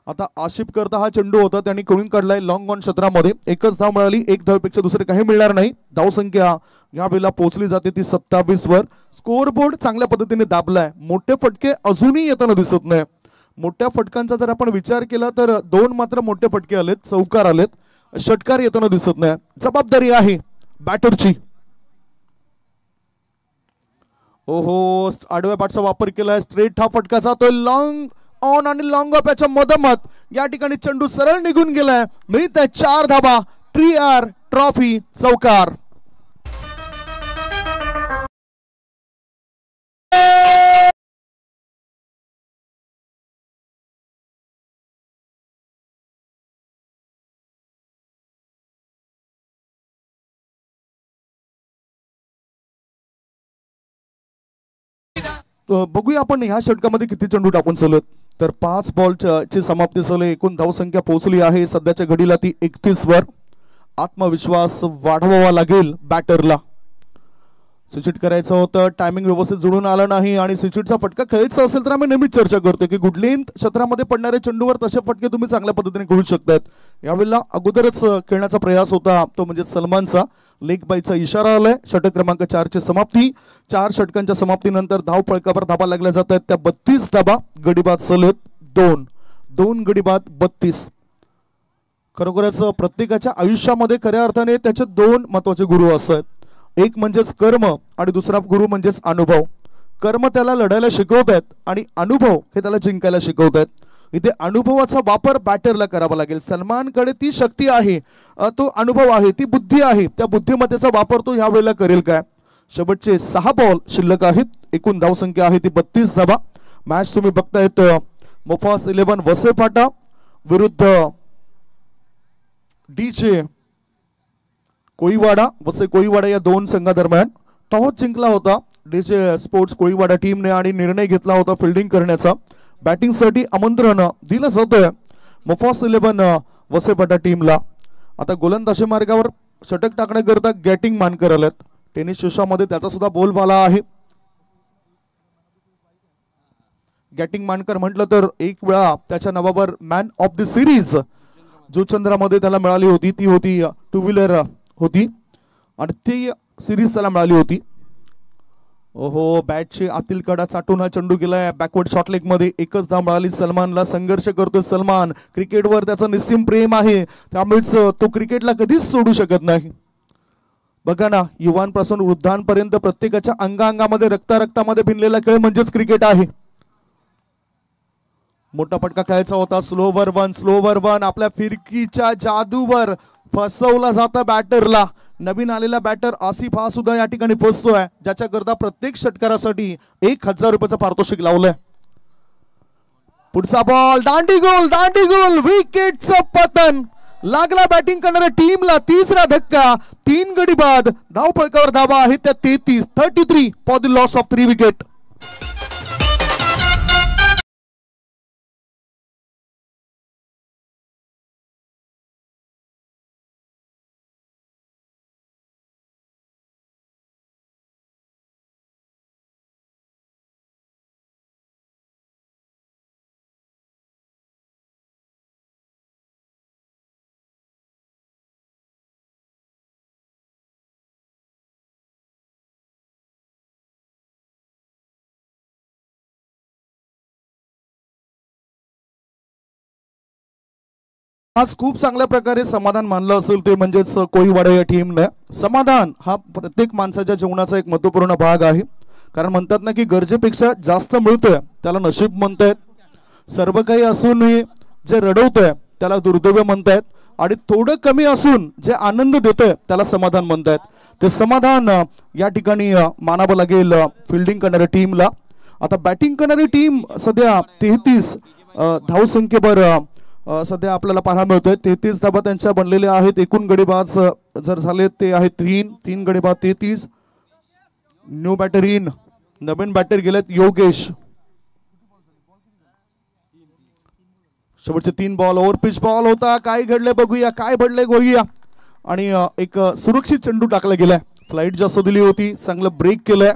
आता आसिफ करता हा चेंडू होता, त्यांनी खेळून काढलाय लॉंग ऑन क्षेत्रामध्ये. 1च धाव मिळाली. 1 धावेपेक्षा दुसरे काही मिळणार नाही. धावसंख्या या वेळेला पोहोचली जाते ती 27 वर. स्कोअर बोर्ड चांगल्या पद्धतीने दाबलाय. मोठे फटके अजूनही येताना दिसत नाही. मोठ्या फटकांचा जर आपण विचार केला तर 2 मात्र मोठे फटके आलेत, चौकार आलेत, षटकार येताना दिसत नाही. जबाबदारी आहे बॅटरची. ओहो, आडव्या बॅटचा वापर केलाय. स्ट्रेट हा फटका जातोय लॉंग ऑन आणि लॉंग ऑफ याच्या मधोमध. या ठिकाणी चेंडू सरळ निघून गेलाय. मिळतंय 4 धाबा. TR ट्रॉफी चौकार. बघूया आपण ह्या षटकामध्ये किती चेंडू टाकून चालत. तर 5 बॉलची समाप्ती झाली. एकूण धावसंख्या पोहोचली आहे सध्याच्या घडीला ती 31 वर. आत्मविश्वास वाढवावा लागेल बॅटरला. स्विचिट करायचं होतं, टायमिंग व्यवस्थित जुळून आलं नाही आणि स्विचिटचा फटका खेळायचा असेल तर आम्ही नेहमीच चर्चा करतो की गुड लेंथ क्षेत्रामध्ये पडणाऱ्या चेंडूवर तसे फटके तुम्ही चांगल्या पद्धतीने खेळू शकतात. यावेळेला अगोदरच खेळण्याचा प्रयास होता तो म्हणजे सलमानचा. लेग बायचा इशारा आलाय. षटक क्रमांक 4 ची समाप्ती. 4 षटकांच्या समाप्तीनंतर धाव फळकावर धाबा लागल्या जात आहेत. त्या 32 धाबा. गडीबाद सलग 2 गडीबाद 32. खरोखरच प्रत्येकाच्या आयुष्यामध्ये खऱ्या अर्थाने त्याचे 2 महत्वाचे गुरु असतात. एक म्हणजेच कर्म आणि दुसरा गुरु म्हणजेच अनुभव. कर्म त्याला लढायला शिकवतात आणि अनुभव हे त्याला जिंकायला शिकवतात. इथे अनुभवाचा वापर बॅटरला करावा लागेल. सलमानकडे ती शक्ती आहे, तो अनुभव आहे, ती बुद्धी आहे. त्या बुद्धिमत्तेचा वापर तो ह्या वेळेला करेल काय. शेवटचे 6 बॉल शिल्लक आहेत. एकूण धावसंख्या आहे ती 32 धाबा. मॅच तुम्ही बघतायत मुफास 11 वसेफाटा विरुद्ध DJ कोळीवाडा. वसे कोळीवाडा या 2 संघादरम्यान टॉस जिंकला होता DJ स्पोर्ट्स कोळीवाडा टीमने आणि निर्णय घेतला होता फिल्डिंग करण्याचा. बॅटिंगसाठी आमंत्रण दिलं जातंय मुफास 11 वसेपाटा टीमला. आता गोलंदाजी मार्गावर षटक टाकण्याकरता गॅटिंग मानकर आलेत. टेनिस चषकामध्ये त्याचा सुद्धा बोलबाला आहे. गॅटिंग मानकर म्हटलं तर एक वेळा त्याच्या नावावर मॅन ऑफ द सिरीज जुचंद्रामध्ये त्याला मिळाली होती. ती होती 2 व्हीलर होती आणि ती सिरीज त्याला मिळाली होती. ओहो, बॅटची आतील कडा चाटून हा चेंडू गेलाय बॅकवर्ड शॉट लेग मध्ये. 1च धाव मिळाली. सलमानला संघर्ष करतोय सलमान. क्रिकेटवर त्याचं निस्सीम प्रेम आहे, त्यामुळेच तो क्रिकेटला कधीच सोडू शकत नाही. बघा ना, युवांपासून वृद्धांपर्यंत प्रत्येकाच्या अंगामध्ये रक्तामध्ये भिनलेला खेळ म्हणजेच क्रिकेट आहे. मोठा फटका खेळायचा होता. स्लोवर वन आपल्या फिरकीच्या जादूवर फसवला जातं बॅटरला. नवीन आलेला बॅटर आसिफ हा सुद्धा या ठिकाणी फसतोय, ज्याच्याकरता प्रत्येक षटकारासाठी 1000 रुपयाचं पारितोषिक लावलंय. पुढचा बॉल दांडी गोल विकेटचं पतन. लागला बॅटिंग करणाऱ्या टीमला तिसरा धक्का. 3 गडी बाद. धाव फलकावर धावा आहे त्या 33 for the loss of 3 wicket. आज खूप चांगल्या प्रकारे समाधान मानलं असेल ते म्हणजेच कोळीवाडा या टीमने. समाधान हा प्रत्येक माणसाच्या जीवनाचा एक महत्त्वपूर्ण भाग आहे. कारण म्हणतात ना की गरजेपेक्षा जास्त मिळतोय त्याला नशीब म्हणतायत. सर्व काही असूनही जे रडवतोय त्याला दुर्दैव म्हणतायत. आणि थोडं कमी असून जे आनंद देतोय त्याला समाधान म्हणतायत. ते समाधान या ठिकाणी मानावं लागेल फिल्डिंग करणाऱ्या टीमला. आता बॅटिंग करणारी टीम सध्या 33 धावसंख्येवर सध्या आपल्याला पाहायला मिळतोय. 33 धाबा त्यांच्या बनलेल्या आहेत. एकूण गडीबाज जर झाले ते आहेत 3 गडीबाज 33. न्यू बॅटर इन, नवीन बॅटर गेलेत योगेश. शेवटचे 3 बॉल ओव्हर पिच बॉल होता. काय घडले बघूया, काय घडले बघूया. आणि एक सुरक्षित चेंडू टाकला गेलाय. फ्लाईट जास्त दिली होती, चांगलं ब्रेक केलंय,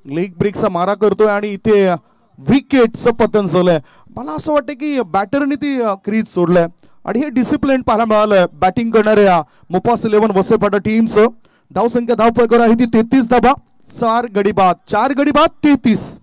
लेग ब्रेकचा मारा करतोय आणि इथे विकेटचं पतन झालंय. मला असं वाटतं की बॅटरने ती क्रीज सोडलंय आणि हे डिसिप्लिन पाहायला मिळालंय बॅटिंग करणाऱ्या मुपास 11 वसेपाटा टीमचं. धावसंख्या धावफलकावर आहे ती 33 धाबा. 4 गडी बाद 33.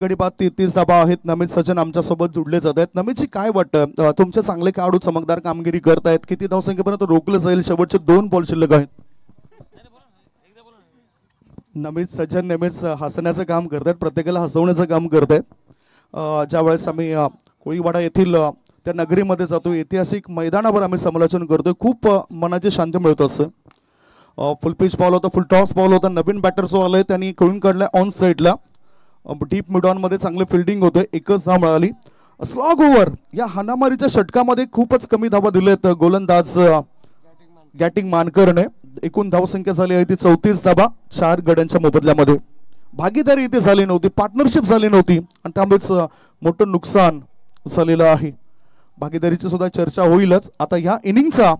गडीबाद 33 धाबा आहेत. नमित सजन आमच्या सोबत जुडले जात आहेत. नमितजी काय वाटतं, तुमचे चांगले खेळाडू चमकदार कामगिरी करतायत. किती धावसंख्येपर्यंत रोखलं जाईल? शेवटचे 2 बॉल शिल्लक आहेत. नमित सज्जन नेहमीच हसण्याचं काम करतात, प्रत्येकाला हसवण्याचं काम करतायत. ज्यावेळेस आम्ही कोळीवाडा येथील त्या नगरीमध्ये जातो, ऐतिहासिक मैदानावर आम्ही समालोचन करतोय, खूप मनाची शांती मिळत असते. फुल पिच बॉल होता, फुल टॉस बॉल होता. नवीन बॅटर जो आलाय त्यांनी खेळून काढलाय ऑन साईडला. डीप मिड ऑन मध्ये चांगले फिल्डिंग होतोय. 1च धाव मिळाली. स्लॉग ओव्हर या हाणामारीच्या षटकामध्ये खूपच कमी धावा दिलेत गोलंदाज गॅटिंग मानकरने. एकूण धावसंख्या झाली आहे ती 34 धावा 4 गड्यांच्या मोबदल्यामध्ये. भागीदारी इथे झाली नव्हती, पार्टनरशिप झाली नव्हती आणि त्यामुळेच मोठं नुकसान झालेलं आहे. भागीदारीची सुद्धा चर्चा होईलच. आता या इनिंगचा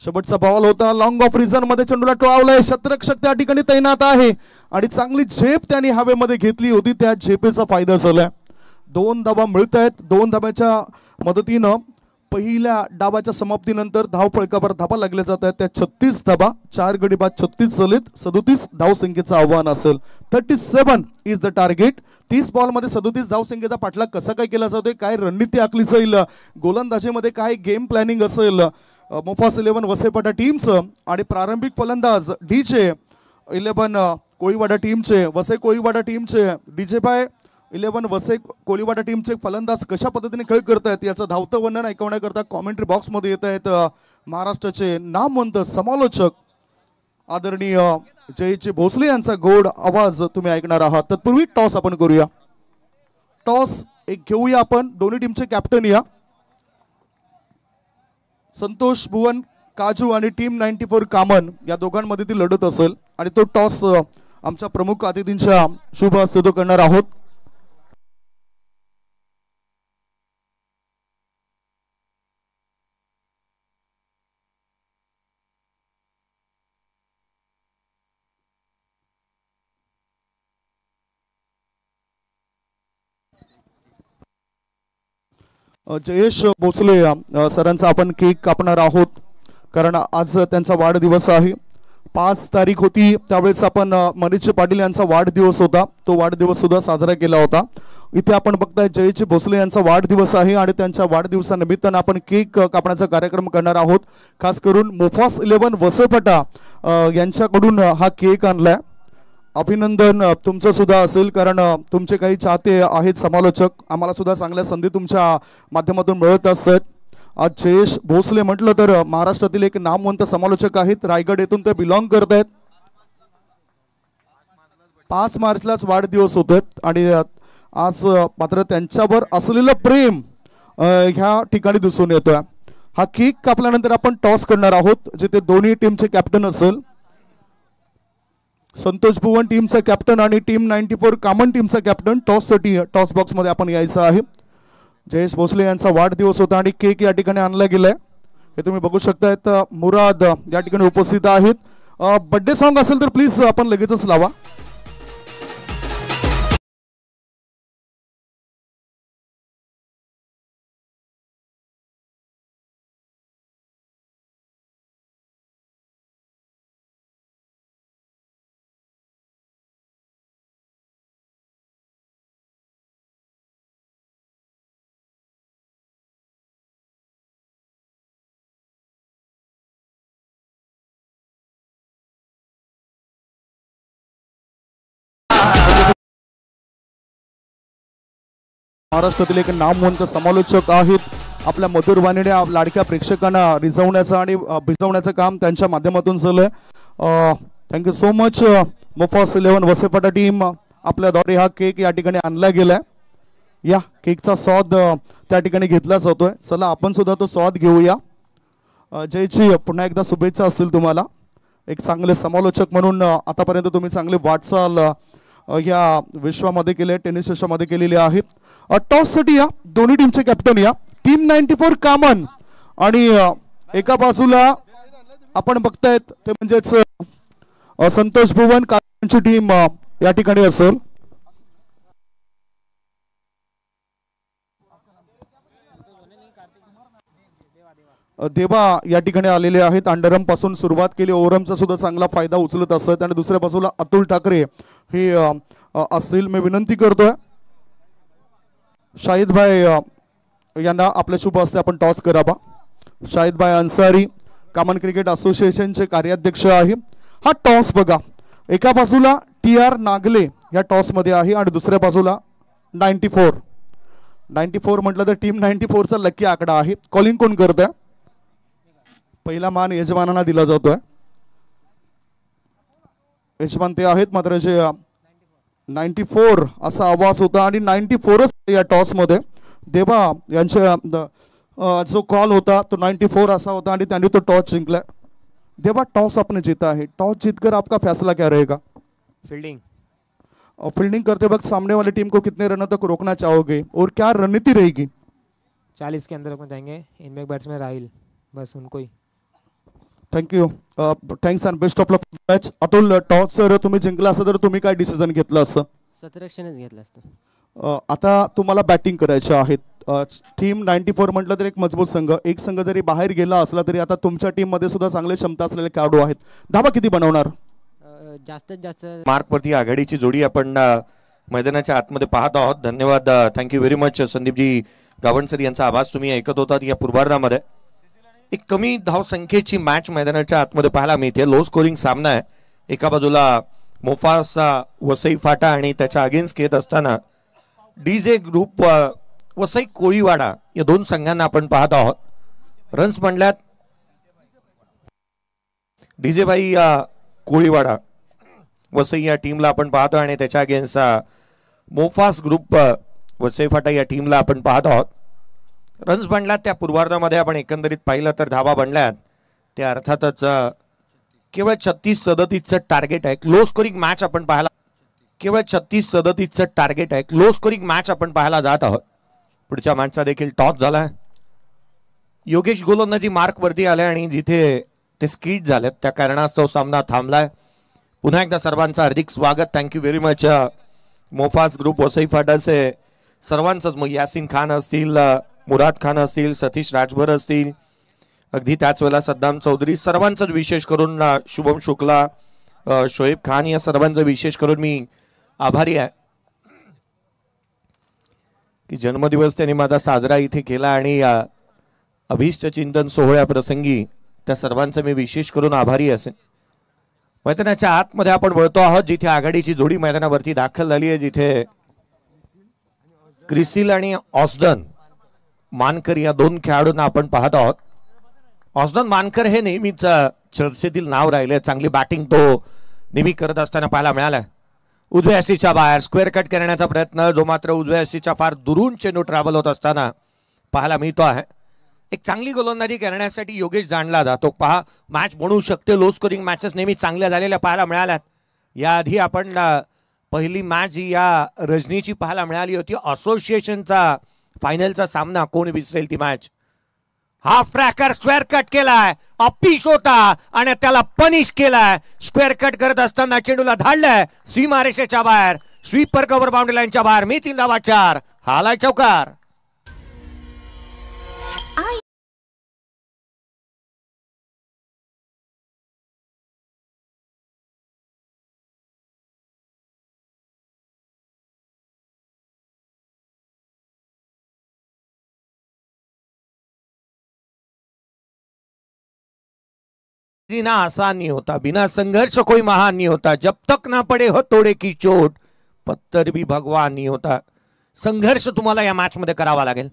शेवटचा बॉल होता. लॉंग ऑफ रिझन मध्ये चेंडूला टोळावलाय. शतरक्षक त्या ठिकाणी तैनात आहे आणि चांगली झेप त्यांनी हवेमध्ये घेतली होती. त्या झेपेचा फायदा झालाय. 2 धावा मिळत आहेत. 2 धाब्याच्या मदतीनं पहिल्या डावाच्या समाप्तीनंतर धाव फळकावर धाबा लागले जात आहेत. त्या 36 धाबा 4 गडी बाद 36 झालेत. 37 धावसंख्येचं आव्हान असेल. 37 इज द टार्गेट. 30 बॉल मध्ये 37 धावसंख्येचा पाठलाग कसा काय केला जातोय, काय रणनीती आखली जाईल, गोलंदाजीमध्ये काय गेम प्लॅनिंग असेल मुफास 11 वसेपाटा टीमचं. आणि प्रारंभिक फलंदाज DJ 11 कोळीवाडा टीमचे, वसे कोळीवाडा टीमचे DJ 11 वसे कोळीवाडा टीमचे फलंदाज कशा पद्धतीने खेळ करतायत याचं धावतं वर्णन ऐकवण्याकरता कॉमेंट्री बॉक्स मध्ये येत आहेत महाराष्ट्राचे नामवंत समालोचक आदरणीय जयजी भोसले यांचा गोड आवाज तुम्ही ऐकणार आहात. तत्पूर्वी टॉस आपण करूया. टॉस एक घेऊया आपण. दोन्ही टीमचे कॅप्टन या संतोष भुवन काजू आणि टीम 94 कामन या दोघांमध्ये ती लढत असेल आणि तो टॉस आमच्या प्रमुख अतिथींच्या शुभ हस्ते तो करणार आहोत. जयेश भोसले सरांचा आपण केक कापणार आहोत कारण आज त्यांचा वाढदिवस आहे. 5 तारीख होती त्यावेळेस आपण मनीष पाटील यांचा वाढदिवस होता, तो वाढदिवस सुद्धा साजरा केला होता. इथे आपण बघताय जयेश भोसले यांचा वाढदिवस आहे आणि त्यांच्या वाढदिवसानिमित्तानं आपण केक कापण्याचा कार्यक्रम करणार आहोत. खास करून मोफास 11 वसईफाटा यांच्याकडून हा केक आणलाय. अभिनंदन तुमचं सुद्धा असेल, कारण तुमचे काही चाहते आहेत समालोचक, आम्हाला सुद्धा चांगल्या संधी तुमच्या माध्यमातून मिळत असतात. आज जयेश भोसले म्हटलं तर महाराष्ट्रातील एक नामवंत समालोचक आहेत. रायगड येथून ते बिलॉंग करत आहेत. 5 मार्चलाच वाढदिवस होतोय आणि आज मात्र त्यांच्यावर असलेलं प्रेम ह्या ठिकाणी दिसून येतोय. हा केक कापल्यानंतर आपण टॉस करणार आहोत, जिथे दोन्ही टीमचे कॅप्टन असेल. संतोष भुवन टीमचा कॅप्टन आणि टीम 94 कामन टीमचा कॅप्टन. टॉससाठी टॉस बॉक्समध्ये आपण यायचं आहे. जयेश भोसले यांचा वाढदिवस होता आणि केक या ठिकाणी आणला गेलाय. हे तुम्ही बघू शकतायत. मुराद या ठिकाणी उपस्थित आहेत. बर्थडे सॉन्ग असेल तर प्लीज आपण लगेचच लावा. महाराष्ट्रातील एक नामवंत समालोचक आहेत. आपल्या मधुर वाणीने लाडक्या प्रेक्षकांना रिझवण्याचं आणि भिजवण्याचं काम त्यांच्या माध्यमातून झालंय. Thank you so much. मोफास 11 वसईफाटा टीम आपल्याद्वारे हा केक या ठिकाणी आणला गेलाय. या केकचा स्वाद त्या ठिकाणी घेतला जातोय. चला आपण सुद्धा तो स्वाद घेऊया. जयची पुन्हा एकदा शुभेच्छा असतील तुम्हाला. एक चांगले समालोचक म्हणून आतापर्यंत तुम्ही चांगले वाटचाल या विश्वामध्ये केले, टेनिस विश्वामध्ये केलेले आहेत. टॉससाठी या दोन्ही टीमचे कॅप्टन या. टीम 94 कामन आणि एका बाजूला आपण बघतायत ते म्हणजेच संतोष भुवन कामनची टीम या ठिकाणी असेल. देवा या ठिकाणी आलेले आहेत. अंडरम पासून सुरुवात केली, ओव्हरमचा सुद्धा चांगला फायदा उचलत असत आणि दुसऱ्या बाजूला अतुल ठाकरे हे असतील. मी विनंती करतोय शाहिद भाई यांना आपल्या शुभ हस्ते आपण टॉस करावा. शाहिद भाई अन्सारी कामन क्रिकेट असोसिएशनचे कार्याध्यक्ष आहे. हा टॉस बघा, एका बाजूला TR नागले या टॉस मध्ये आहे आणि दुसऱ्या बाजूला 94 म्हटलं तर टीम 94 चा लकी आकडा आहे. कॉलिंग कोण करत आहे? पहिला मान यजमानांना दिला जातोय. यजमान ते आहेत, मात्र जे 94 असा आवाज होता आणि 94च या टॉस मध्ये देवा यांच्या जो कॉल होता तो 94 असा होता आणि त्यांनी तो टॉस जिंकला. देवा टॉस आपने जीता है, टॉस जीतकर आपका फैसला क्या रहेगा? फील्डिंग करते वक्त सामने वाली टीम को कितने रनों तक रोकना चाहोगे और क्या रणनीति रहेगी? 40 के अंदर रोकना चाहेंगे. इनमें एक बैट्समैन राहिल, बस उनको ही. Thank you. Thanks and best of luck match. Atul, toss जर तुम्ही जिंकला असता तर तुम्ही काय डिसिजन घेतलं असतं? 17 घेतलं असतं. आता तुम्हाला बॅटिंग करायची आहे. टीम 94 म्हटलं तर एक मजबूत संघ, एक संघ जरी बाहेर गेला असला तरी आता तुमच्या टीम मध्ये सुद्धा चांगले क्षमता असलेले खेळाडू आहेत. धावा किती बनवणार? जास्तीत जास्त मार्कवरती आघाडीची जोडी आपण मैदानाच्या आतमध्ये पाहत आहोत. धन्यवाद. थँक्यू व्हेरी मच संदीपजी गावणसर यांचा आवाज तुम्ही ऐकत होतात. या पूर्वार्धामध्ये एक कमी धावसंख्येची मॅच मैदानाच्या आतमध्ये पाहायला मिळते. लो स्कोरिंग सामना आहे. एका बाजूला मोफास वसई फाटा आणि त्याच्या अगेन्स्ट खेळत असताना डीजे ग्रुप वसई कोळीवाडा या दोन संघांना आपण पाहत आहोत. रन्स म्हणल्यात डीजे बाई कोळीवाडा वसई या टीमला आपण पाहतो आणि त्याच्या अगेन्स्ट मोफास ग्रुप वसई फाटा या टीमला आपण पाहत आहोत. रन्स बनल्यात त्या पूर्वार्धामध्ये आपण एकंदरीत पाहिलं तर धावा बनल्यात त्या अर्थातच केवळ 36-37चं टार्गेट आहे. लो स्कोरिंग मॅच आपण पाहायला केवळ 36-37चं टार्गेट आहे. लो स्कोरिंग मॅच आपण पाहायला जात आहोत. पुढच्या मॅचचा देखील टॉस झालाय. योगेश गोलंदाजी मार्क वरती आले आणि जिथे ते स्किट झालेत त्या कारणास्तव सामना थांबलाय. पुन्हा एकदा सर्वांचं हार्दिक स्वागत. Thank you very much. मोफास ग्रुप वसई फाटाचे सर्वांचंच, मग यासिन खान असतील, मुराद खान असतील, सतीश राजभर असतील, अगदी त्याच वेळेला सद्दाम चौधरी, सर्वांचंच विशेष करून शुभम शुक्ला, शोएब खान या सर्वांचं विशेष करून मी आभारी आहे की जन्मदिवस त्यांनी माझा साजरा इथे केला आणि अभीष्ट चिंतन सोहळ्याप्रसंगी त्या सर्वांचं मी विशेष करून आभारी असेल. मैदानाच्या आतमध्ये आपण वळतो आहोत जिथे आघाडीची जोडी मैदानावरती दाखल झाली आहे, जिथे क्रिसिल आणि ऑस्डन मानकर या दोन खेळाडूंना आपण पाहत आहोत. ऑस्डन मानकर हे नेहमीच चर्चेतील नाव राहिले. चांगली बॅटिंग तो नेहमी करत असताना पाहायला मिळाला. उजव्या हस्तीच्या बाहेर स्क्वेअर कट करण्याचा प्रयत्न, जो मात्र उजव्या हस्तीच्या फार दुरून चेंडू ट्रॅव्हल होत असताना पाहायला मिळतो आहे. एक चांगली गोलंदाजी करण्यासाठी योगेश जाणला जातो. पहा, मॅच बनवू शकते. लो स्कोरिंग मॅचेस नेहमी चांगल्या झालेल्या पाहायला मिळाल्यात. याआधी आपण पहिली मॅच या रजनीची पाहायला मिळाली होती. असोसिएशनचा फायनलचा सामना, कोण विसरेल ती match. Half tracker square cut केलाय, अपीश होता आणि त्याला पनिश केलाय. स्क्वेअर कट करत असताना चेंडूला धाडलाय सीमारेषेच्या बाहेर, स्वीपर कव्हर बाउंड्री लाईनच्या बाहेर. मिळतील धावा 4. हालाय चौकार. जीना आसान नहीं होता, बिना संघर्ष कोई महान नहीं होता. जब तक ना पडे हो तोडे की चोट, पत्थर भी भगवान नहीं होता. संघर्ष तुम्हाला या मॅच मध्ये करावा लागेल.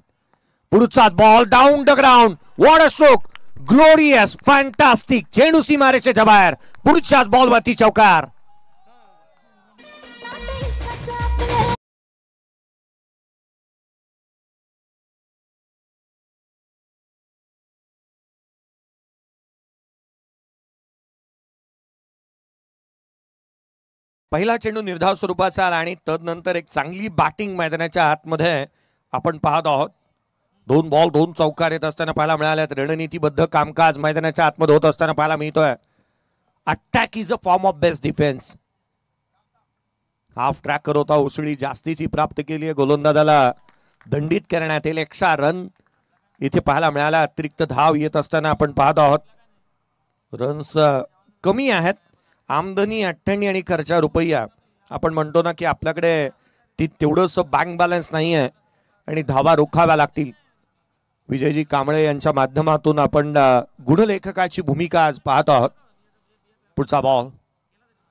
पुढचा ball down the ground. What a stroke, glorious, fantastic. चेंडू सीमारेषेच्या बाहेर. पुढच्याच बॉलवरती चौकार. पहिला चेंडू निर्धाव स्वरूपाचा आला आणि तदनंतर एक चांगली बॅटिंग मैदानाच्या आतमध्ये आपण पाहत आहोत. 2 बॉल 2 चौकार येत असताना पाहायला मिळाल्यात. रणनीतीबद्ध कामकाज मैदानाच्या आतमध्ये होत असताना पाहायला मिळतोय. Attack is a form of best defence. Half tracker होता, उसळी जास्तीची प्राप्त केली आहे. गोलंदाजाला दंडित करण्यात येईल. एक्स्ट्रा रन इथे पाहायला मिळाला. अतिरिक्त धाव येत असताना आपण पाहत आहोत. रन्स कमी आहेत. आमदनी 98 आणि खर्चा रुपया. आपण म्हणतो ना की आपल्याकडे तेवढंच बँक बॅलन्स नाही आहे आणि धावा रोखाव्या लागतील. विजयजी कांबळे यांच्या माध्यमातून आपण गुणलेखकाची भूमिका आज पाहत आहोत. पुढचा बॉल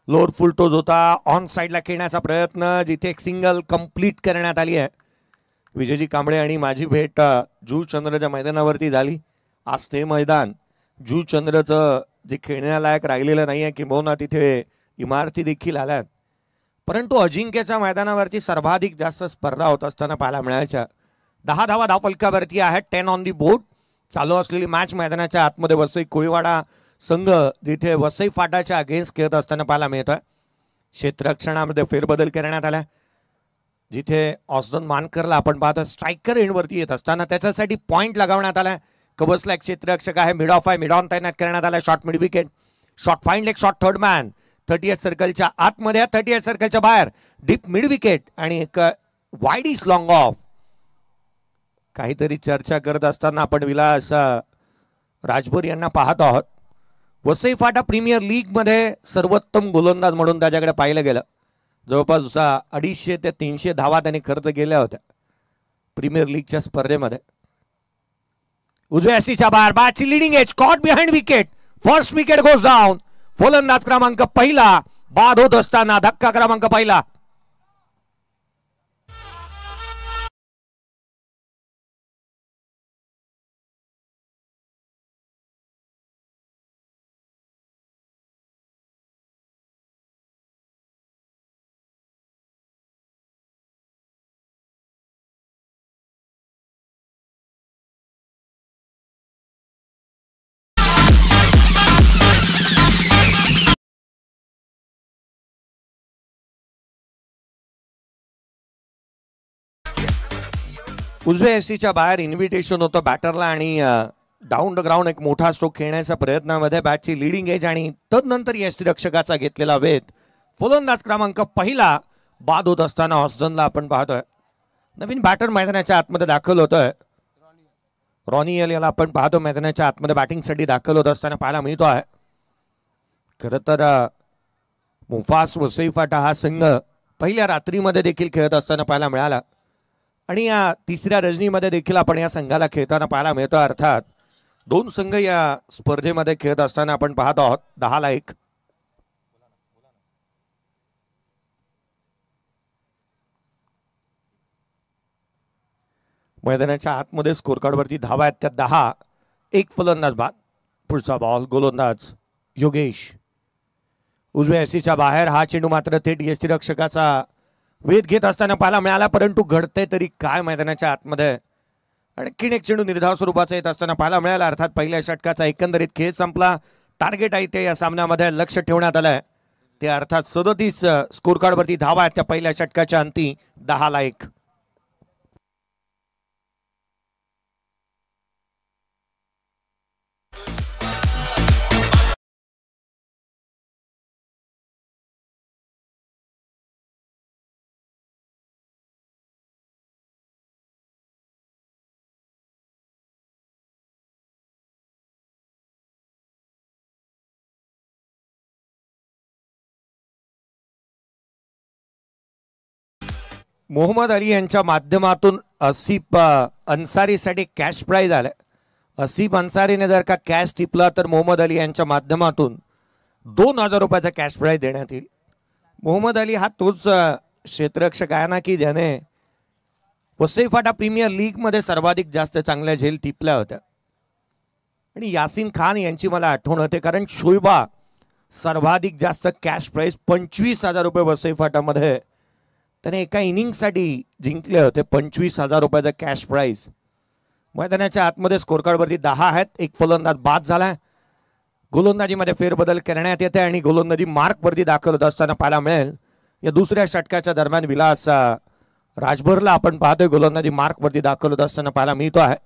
लोअर फुल टोज होता. ऑन साइडला खेळण्याचा प्रयत्न, जिथे एक सिंगल कंप्लीट करण्यात आली आहे. विजयजी कांबळे आणि माझी भेट जुचंद्रच्या मैदानावरती झाली. आज ते मैदान जुचंद्रचं जे खेळण्यालायक राहिलेलं नाही आहे, किंबहुना तिथे इमारती देखील आल्यात. परंतु अजिंक्यच्या मैदानावरती सर्वाधिक जास्त स्पर्धा होत असताना पाहायला मिळायच्या. 10 धावा धावफलकावरती आहेत. 10 ऑन दी बोर्ड. चालू असलेली मॅच मैदानाच्या आतमध्ये वसई कोळीवाडा संघ जिथे वसई फाटाच्या अगेन्स्ट खेळत असताना पाहायला मिळतोय. क्षेत्ररक्षणामध्ये फेरबदल करण्यात आला. जिथे ऑस्डन मानकरला आपण पाहतो स्ट्रायकर एंडवरती येत असताना त्याच्यासाठी पॉइंट लगावण्यात आला. कबसला एक क्षेत्ररक्षक आहे. मिड ऑफ आहे. मिड ऑन तैनात करण्यात आला. Short mid wicket. Short find leg short third man. 38 सर्कलच्या आतमध्ये, 38 सर्कलच्या बाहेर डीप मिड विकेट आणि एक वाईड इज लॉंग ऑफ. काहीतरी चर्चा करत असताना आपण विलास राजभर यांना पाहत आहोत. वसई फाटा प्रीमियर लीग मध्ये सर्वोत्तम गोलंदाज म्हणून त्याच्याकडे पाहिलं गेलं. जवळपास 250 ते 300 धावा त्यांनी खर्च केल्या होत्या प्रीमियर लीगच्या स्पर्धेमध्ये. उजव्या हस्तीच्या बाहेर बॅटची leading edge caught behind wicket. First wicket goes down. फलंदाज क्रमांक पहिला बाद होत असताना धक्का क्रमांक पहिला. उजव्या हस्तीच्या बाहेर इन्व्हिटेशन होतं बॅटरला आणि डाऊन द ग्राउंड एक मोठा स्ट्रोक खेळण्याच्या प्रयत्नामध्ये बॅटची लिडिंग एज आणि तदनंतर यष्टीरक्षकाचा घेतलेला वेध. फलंदाज क्रमांक पहिला बाद होत असताना ऑस्डनला आपण पाहतोय. नवीन बॅटर मैदानाच्या आतमध्ये दाखल होतोय. रॉनियल याला आपण पाहतो मैदानाच्या आतमध्ये बॅटिंगसाठी दाखल होत असताना पाहायला मिळतो आहे. खरं तर मुफास वसई फाटा हा संघ पहिल्या रात्रीमध्ये देखील खेळत असताना पाहायला मिळाला आणि या तिसऱ्या रजनीमध्ये देखील आपण या संघाला खेळताना पाहायला मिळतो. अर्थात दोन संघ या स्पर्धेमध्ये खेळत असताना आपण पाहत आहोत. 10-1 मैदानाच्या आतमध्ये स्कोर कार्डवरती धावा आहेत त्या 10. एक फलंदाज बाद. पुढचा बॉल गोलंदाज योगेश उजव्या एसीच्या बाहेर. हा चेंडू मात्र थेट यष्टीरक्षकाचा वेध घेत असताना पाहायला मिळाला, परंतु घडते तरी काय मैदानाच्या आतमध्ये आणखीन एक चेंडू निर्धाव स्वरूपाचा येत असताना पाहायला मिळाला. अर्थात पहिल्या षटकाचा एकंदरीत खेळ संपला. टार्गेट आहे ते या सामन्यामध्ये लक्ष ठेवण्यात आलंय ते अर्थात 37 स्कोर कार्डवरती धावा आहेत त्या पहिल्या षटकाच्या अंती. 10-1 मोहम्मद अली यांच्या माध्यमातून असिफ अन्सारीसाठी कॅश प्राइज आलाय. असिफ अन्सारीने जर का कॅश टिपला तर मोहम्मद अली यांच्या माध्यमातून 2000 रुपयाचा कॅश प्राइज देण्यात येईल. मोहम्मद अली हा तोच क्षेत्ररक्षक आहे ना की ज्याने वसई फाटा प्रीमियर लीग मध्ये सर्वाधिक जास्त चांगल्या झेल टिपल्या होत्या आणि यासीन खान यांची मला आठवण होते कारण शोएबा सर्वाधिक जास्त कॅश प्राइज 25,000 रुपये वसई फाटामध्ये त्याने एका इनिंगसाठी जिंकले होते. 25,000 रुपयाचा कॅश प्राइज. मैदानाच्या आतमध्ये स्कोर कार्डवरती 10 आहेत. एक फलंदाज बाद झाला. गोलंदाजीमध्ये फेरबदल करण्यात येते आणि गोलंदाजी मार्कवरती दाखल होत असताना पाहायला मिळेल या दुसऱ्या षटकाच्या दरम्यान विलास राजभरला आपण पाहतोय गोलंदाजी मार्कवरती दाखल होत असताना पाहायला मिळतो आहे.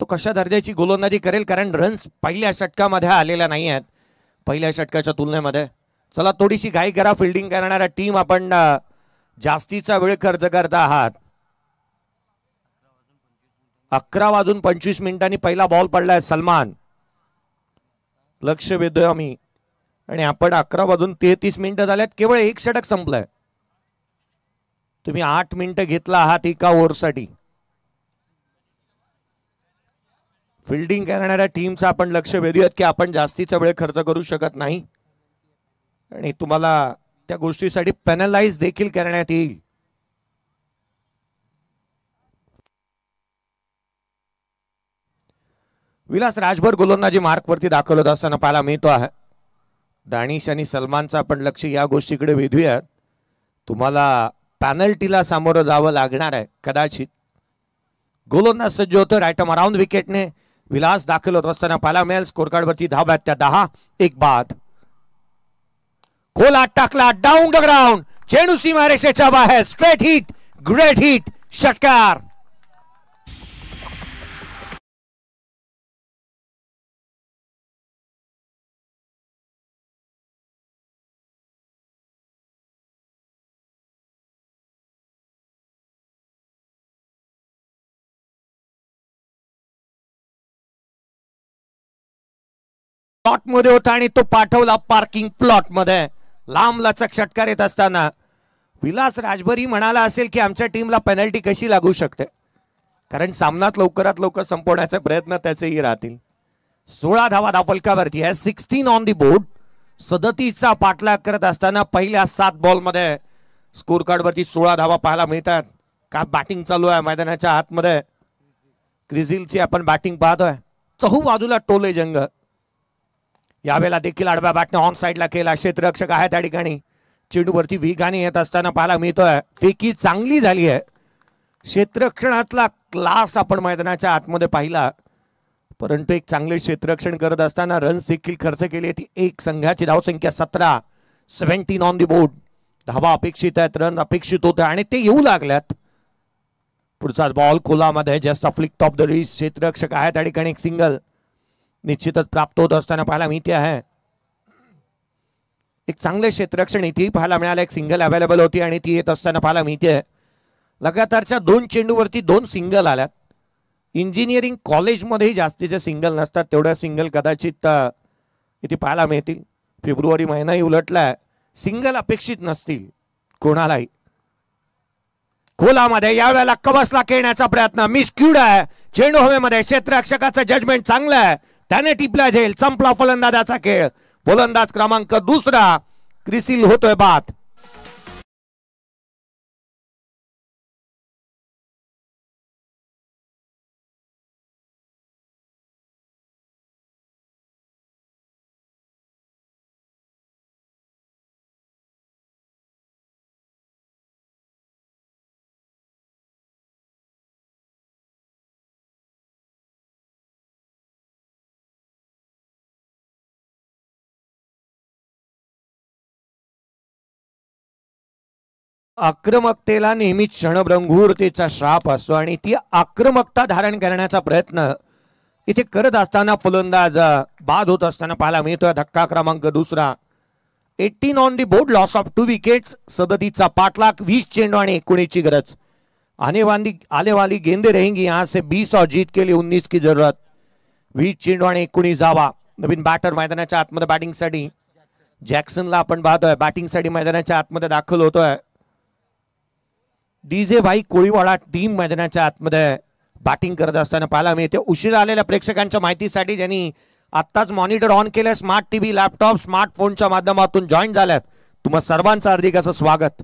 तो कशा दर्जाची गोलंदाजी करेल कारण रन्स पहिल्या षटकामध्ये आलेल्या नाही आहेत पहिल्या षटकाच्या तुलनेमध्ये. चला थोडीशी घाई करा. फिल्डिंग करणाऱ्या टीम आपण जास्तीचा वेळ खर्च करत आहात. 11:25 पहिला बॉल पडलाय. सलमान लक्ष वेधतोय आम्ही आणि आपण 11:33 झाल्यात. केवळ एक षटक संपलंय. तुम्ही 8 मिनिटं घेतला आहात एका ओव्हरसाठी. फिल्डिंग करणाऱ्या टीमचा आपण लक्ष वेधूयात की आपण जास्तीचा वेळ खर्च करू शकत नाही आणि तुम्हाला त्या गोष्टीसाठी पेनलाइज देखील करण्यात येईल. विलास राजभर गोलंदाजी मार्कवरती दाखल होत असताना पाहायला मिळतो आहे. दानिश आणि सलमानचं आपण लक्ष या गोष्टीकडे वेधूयात. तुम्हाला पॅनल्टीला सामोरं जावं लागणार आहे कदाचित. गोलंदाज सज्ज होतो राईट आर्म अराउंड विकेटने. विलास दाखल होत असताना पाहायला मिळेल. स्कोर कार्डवरती धावा आहेत त्या 10. एक बाद. खोला टाकला डाऊन द ग्राउंड. चेंडू सीमारेषेच्या बाहेर. Straight hit. Great hit. षटकार. प्लॉट मध्ये होता आणि तो पाठवला पार्किंग प्लॉट मध्ये. लांब लचक षटकार येत असताना विलास राजभरी म्हणाला असेल की आमच्या टीमला पेनल्टी कशी लागू शकते कारण सामनात लवकरात लवकर संपवण्याचे प्रयत्न त्याचेही राहतील. 16 धावा धावफलकावरती आहे. 16 ऑन दी बोर्ड. 37चा पाठलाग करत असताना पहिल्या 7 बॉल मध्ये स्कोर कार्डवरती 16 धावा पाहायला मिळतात. काय बॅटिंग चालू आहे मैदानाच्या आतमध्ये. क्रिझिलची आपण बॅटिंग पाहतोय. चहू बाजूला टोले जंग. यावेळेला देखील आडव्या बॅटने ऑन साइडला केला. क्षेत्ररक्षक आहे त्या ठिकाणी. चेंडूवरती वेगाने येत असताना पाहायला मिळतोय. फेकी चांगली झाली आहे. क्षेत्ररक्षणातला क्लास आपण मैदानाच्या आतमध्ये पाहिला परंतु एक चांगले क्षेत्ररक्षण करत असताना रन्स देखील खर्च केली. ती एक संघाची धावसंख्या 17. 17 ऑन दी बोर्ड. धावा अपेक्षित आहेत. रन अपेक्षित होते आणि ते येऊ लागल्यात. पुढचा बॉल खोलामध्ये just a flick top the wrist. क्षेत्ररक्षक आहे त्या ठिकाणी. एक सिंगल निश्चितच प्राप्त होत असताना पाहायला मिळते आहे. एक चांगले क्षेत्ररक्षण इथेही पाहायला मिळालं. एक सिंगल अवेलेबल होती आणि ती येत असताना पाहायला मिळते. लगातारच्या 2 चेंडूवरती 2 सिंगल आल्यात. इंजिनिअरिंग कॉलेजमध्येही जास्तीचे सिंगल नसतात, तेवढ्या सिंगल कदाचित इथे पाहायला मिळतील. फेब्रुवारी महिनाही उलटलाय, सिंगल अपेक्षित नसतील कोणालाही. खोलामध्ये यावेळेला कवसला खेळण्याचा प्रयत्न, मिस क्यूड आहे. चेंडू हवेमध्ये, क्षेत्ररक्षकाचं जजमेंट चांगलं आहे, त्याने टिपला जाईल. संपला फलंदाजाचा खेळ. फलंदाज क्रमांक 2 क्रिसिल होतोय बाद. आक्रमकतेला नेहमीच क्षणभंगुरतेचा श्राप असतो आणि ती आक्रमकता धारण करण्याचा प्रयत्न इथे करत असताना फलंदाज बाद होत असताना पाहायला मिळतोय. धक्का क्रमांक 2. 18 on the board, loss of 2 wickets. 37चा पाठलाग, 20 चेंडू आणि 19 ची गरज. आने वाली गेंदे रहेंगी यहां से 20 और जीत के लिए 19 की जरूरत. 20 चेंडू आणि 19 धावा. नवीन बॅटर मैदानाच्या आतमध्ये बॅटिंगसाठी जॅक्सनला आपण पाहतोय. बॅटिंगसाठी मैदानाच्या आतमध्ये दाखल होतोय. डीजे भाई कोळीवाडा टीम मैदानाच्या आतमध्ये बॅटिंग करत असताना पाहायला मिळते. उशिरा आलेल्या प्रेक्षकांच्या माहितीसाठी ज्यांनी आत्ताच मॉनिटर ऑन केलं, स्मार्ट टीव्ही, लॅपटॉप, स्मार्टफोनच्या माध्यमातून जॉईन झाल्यात, तुम्हा सर्वांचं हार्दिक असं स्वागत.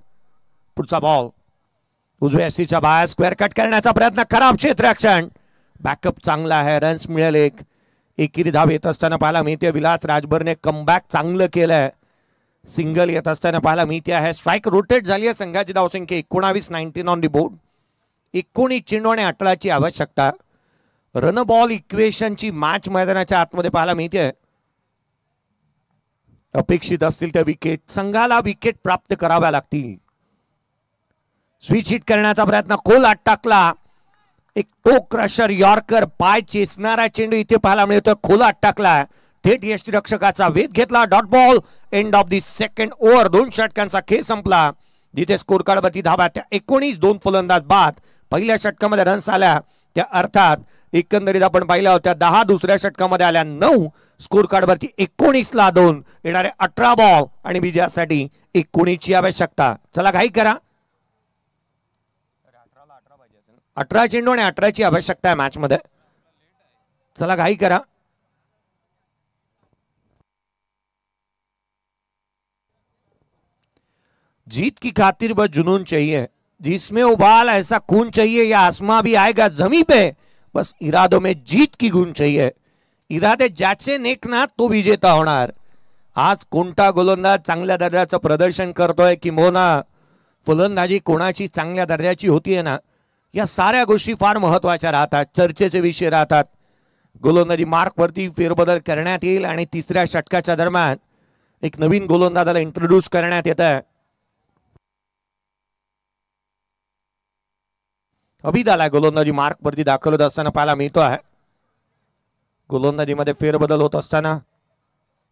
पुढचा बॉल उजव्या सीच्या बाहेर, स्क्वेअर कट करण्याचा प्रयत्न, खराब क्षेत्ररक्षण. बॅकअप चांगला आहे, रन्स मिळेल. एकेरी धाव येत असताना पाहायला मिळते. विलास राजभरने कमबॅक चांगलं केलंय. सिंगल येत असताना पाहायला मिळते आहे. स्ट्राईक रोटेट झाली आहे. संघाची धावसंख्या 19. 19 ऑन दी बोर्ड. 19 चेंडू आणि 18 ची आवश्यकता. रन बॉल इक्वेशनची मॅच मैदानाच्या आतमध्ये पाहायला मिळते. अपेक्षित असतील त्या विकेट, संघाला विकेट प्राप्त कराव्या लागतील. स्विच हिट करण्याचा प्रयत्न, खोल आत टाकला. एक टो क्रशर यॉर्कर, पाय चेचणारा चेंडू इथे पाहायला मिळतोय. खोल आत टाकला, थेट यष्टीरक्षकाचा वेध घेतला. Dot ball. End of the second over. 2 षटकांचा खेळ संपला. जिथे स्कोर कार्डवरती धावा त्या 19. 2 फलंदाज बाद. पहिल्या षटकामध्ये रन्स आल्या त्या अर्थात एकंदरीत आपण पाहिल्या होत्या 10. दुसऱ्या षटकामध्ये आल्या 9. स्कोर कार्डवरती 19ला 2. येणारे 18 बॉल आणि विजयासाठी 19 ची आवश्यकता. चला घाई करा. 18 चेंडू आणि 18 ची आवश्यकता आहे मॅच मध्ये. चला घाई करा. जीत की खातिर बस जुनून चाहिए, जिसमें उबाल ऐसा खून चाहिए, या आसमां भी आएगा जमी पे, बस इरादों में जीत की गुण चाहिए. इरादे ज्याचे नेक ना तो विजेता होणार. आज कोणता गोलंदाज चांगल्या दर्जाचं प्रदर्शन करतोय, किंबहुना फलंदाजी कोणाची चांगल्या दर्जाची होतीये ना, या साऱ्या गोष्टी फार महत्वाच्या राहतात, चर्चेचे विषय राहतात. गोलंदाजी मार्कवरती फेरबदल करण्यात येईल आणि 3ऱ्या षटकाच्या दरम्यान एक नवीन गोलंदाजाला इंट्रोड्यूस करण्यात येत आहे. अभिदाला गोलंदाजी मार्कवरती दाखल होत असताना पाहायला मिळतो आहे. गोलंदाजीमध्ये फेरबदल होत असताना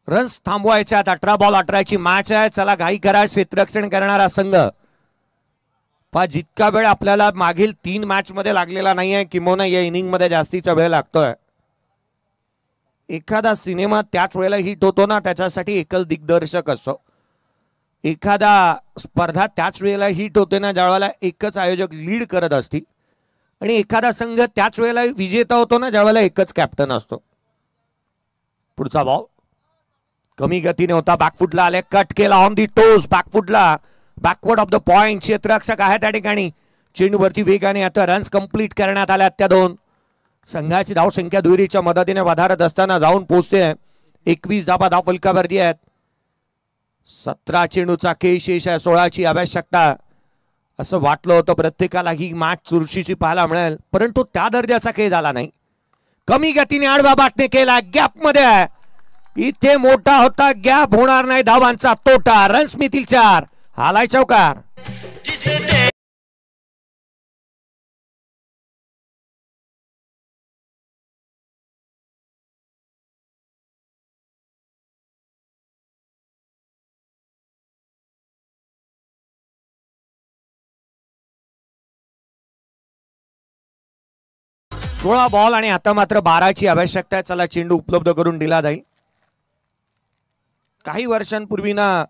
रन्स थांबवायच्यात. 18 बॉल 18 ची मॅच आहे. चला घाई करा. क्षेत्ररक्षण करणारा संघ पहा, जितका वेळ आपल्याला मागील 3 मॅच मध्ये लागलेला नाहीये, किंबहुना या इनिंग मध्ये जास्तीचा वेळ लागतोय. एखादा सिनेमा त्याच वेळेला हिट होतो ना, त्याच्यासाठी एकच दिग्दर्शक असतो. एखादा स्पर्धा त्याच वेळेला हिट होते ना, ज्यावेळेला एकच आयोजक लीड करत असतील, आणि एखादा संघ त्याच वेळेला विजेता होतो ना, ज्यावेळेला एकच कॅप्टन असतो. पुढचा बॉल कमी गतीने होता. बॅकफुटला आले, कट केला ऑन दी टोस. बॅकफुटला बॅकवर्ड ऑफ द पॉइंट. क्षेत्ररक्षक आहे त्या ठिकाणी. चेंडूवरती वेगाने आता रन्स कंप्लीट करण्यात आल्या. त्या 2 संघाची धावसंख्या दुहेरीच्या मदतीने वधारत असताना जाऊन पोहोचते. 21 धावा धाव फलकावरती आहेत. 17 चेंडूचा खेळ शेष आहे. 16 ची आवश्यकता. असं वाटलं होतं प्रत्येकाला ही मॅच चुरशीची पाहायला मिळेल, परंतु त्या दर्जाचा खेळ झाला नाही. कमी गतीने आडवा बाटने केला. गॅप मध्ये आहे. इथे मोठा होता गॅप, होणार नाही धावांचा तोटा. रन्स मिळतील 4. हालाय चौकार. 16 बॉल आणि आता मात्र 12ची आवश्यकता आहे. चला चेंडू उपलब्ध करून दिला जाईल. काही वर्षांपूर्वी ना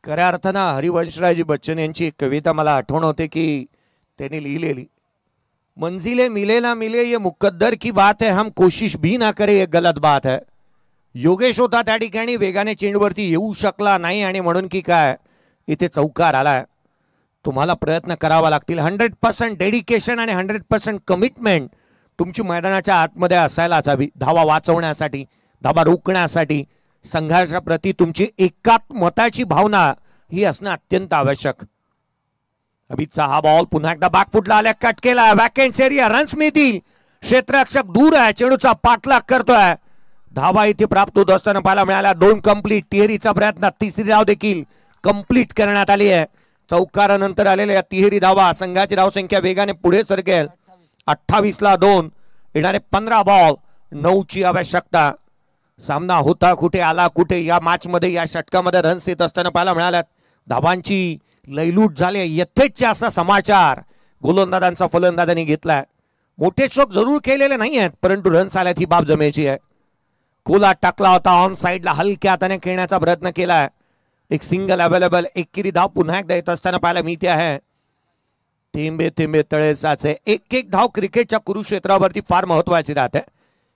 खऱ्या अर्थानं हरिवंशरायजी बच्चन यांची एक कविता मला आठवण होते की त्यांनी लिहिलेली, मंजिले मिले ना मिले ये मुकद्दर की बात है, हम कोशिश भी ना करे ये गलत बात है. योगेश होता त्या ठिकाणी, वेगाने चेंडूवरती येऊ शकला नाही आणि म्हणून की काय इथे चौकार आलाय. तुम्हाला प्रयत्न करावा लागतील. 100% डेडिकेशन आणि 100% कमिटमेंट तुमची मैदानाच्या आतमध्ये असायलाच हवी. धावा वाचवण्यासाठी, धावा रोखण्यासाठी, संघर्षाप्रती तुमची एकात्मताची भावना ही असणं अत्यंत आवश्यक. अभिचा हा बॉल पुन्हा एकदा बॅकफुटला आल्या, कट केला, वॅकेंट एरिया, रन्स मिळतील. क्षेत्ररक्षक दूर आहे, चेंडूचा पाठलाग करतोय. धावा इथे प्राप्त होत असताना पाहायला मिळाल्या. 2 कंप्लीट. तिहेरीचा प्रयत्न, तिसरी धाव देखील कंप्लीट करण्यात आली आहे. चौकारानंतर आलेल्या तिहेरी धावा, संघाची धावसंख्या वेगाने पुढे सरकेल. 28ला 2, येणारे 15 बॉल, 9ची आवश्यकता. सामना होता कुठे, आला कुठे. या मॅच मध्ये, या षटकामध्ये रन्स येत असताना पाहायला मिळाल्यात. धावांची लयलूट झाली, यथेच्छ असा समाचार गोलंदाजांचा फलंदाजांनी घेतलाय. मोठे स्ट्रोक जरूर केलेले नाही आहेत, परंतु रन्स आल्यात ही बाब जमेची आहे. कोला टाकला होता ऑन साइडला, हलक्या हाताने खेळण्याचा प्रयत्न केलाय. एक सिंगल अवेलेबल. एकेरी धाव पुन्हा एकदा येत असताना पाहायला मिळते आहे. थेंबे थेंबे तळे साचे. एक एक धाव क्रिकेटच्या कुरुक्षेत्रावरती फार महत्वाची राहते.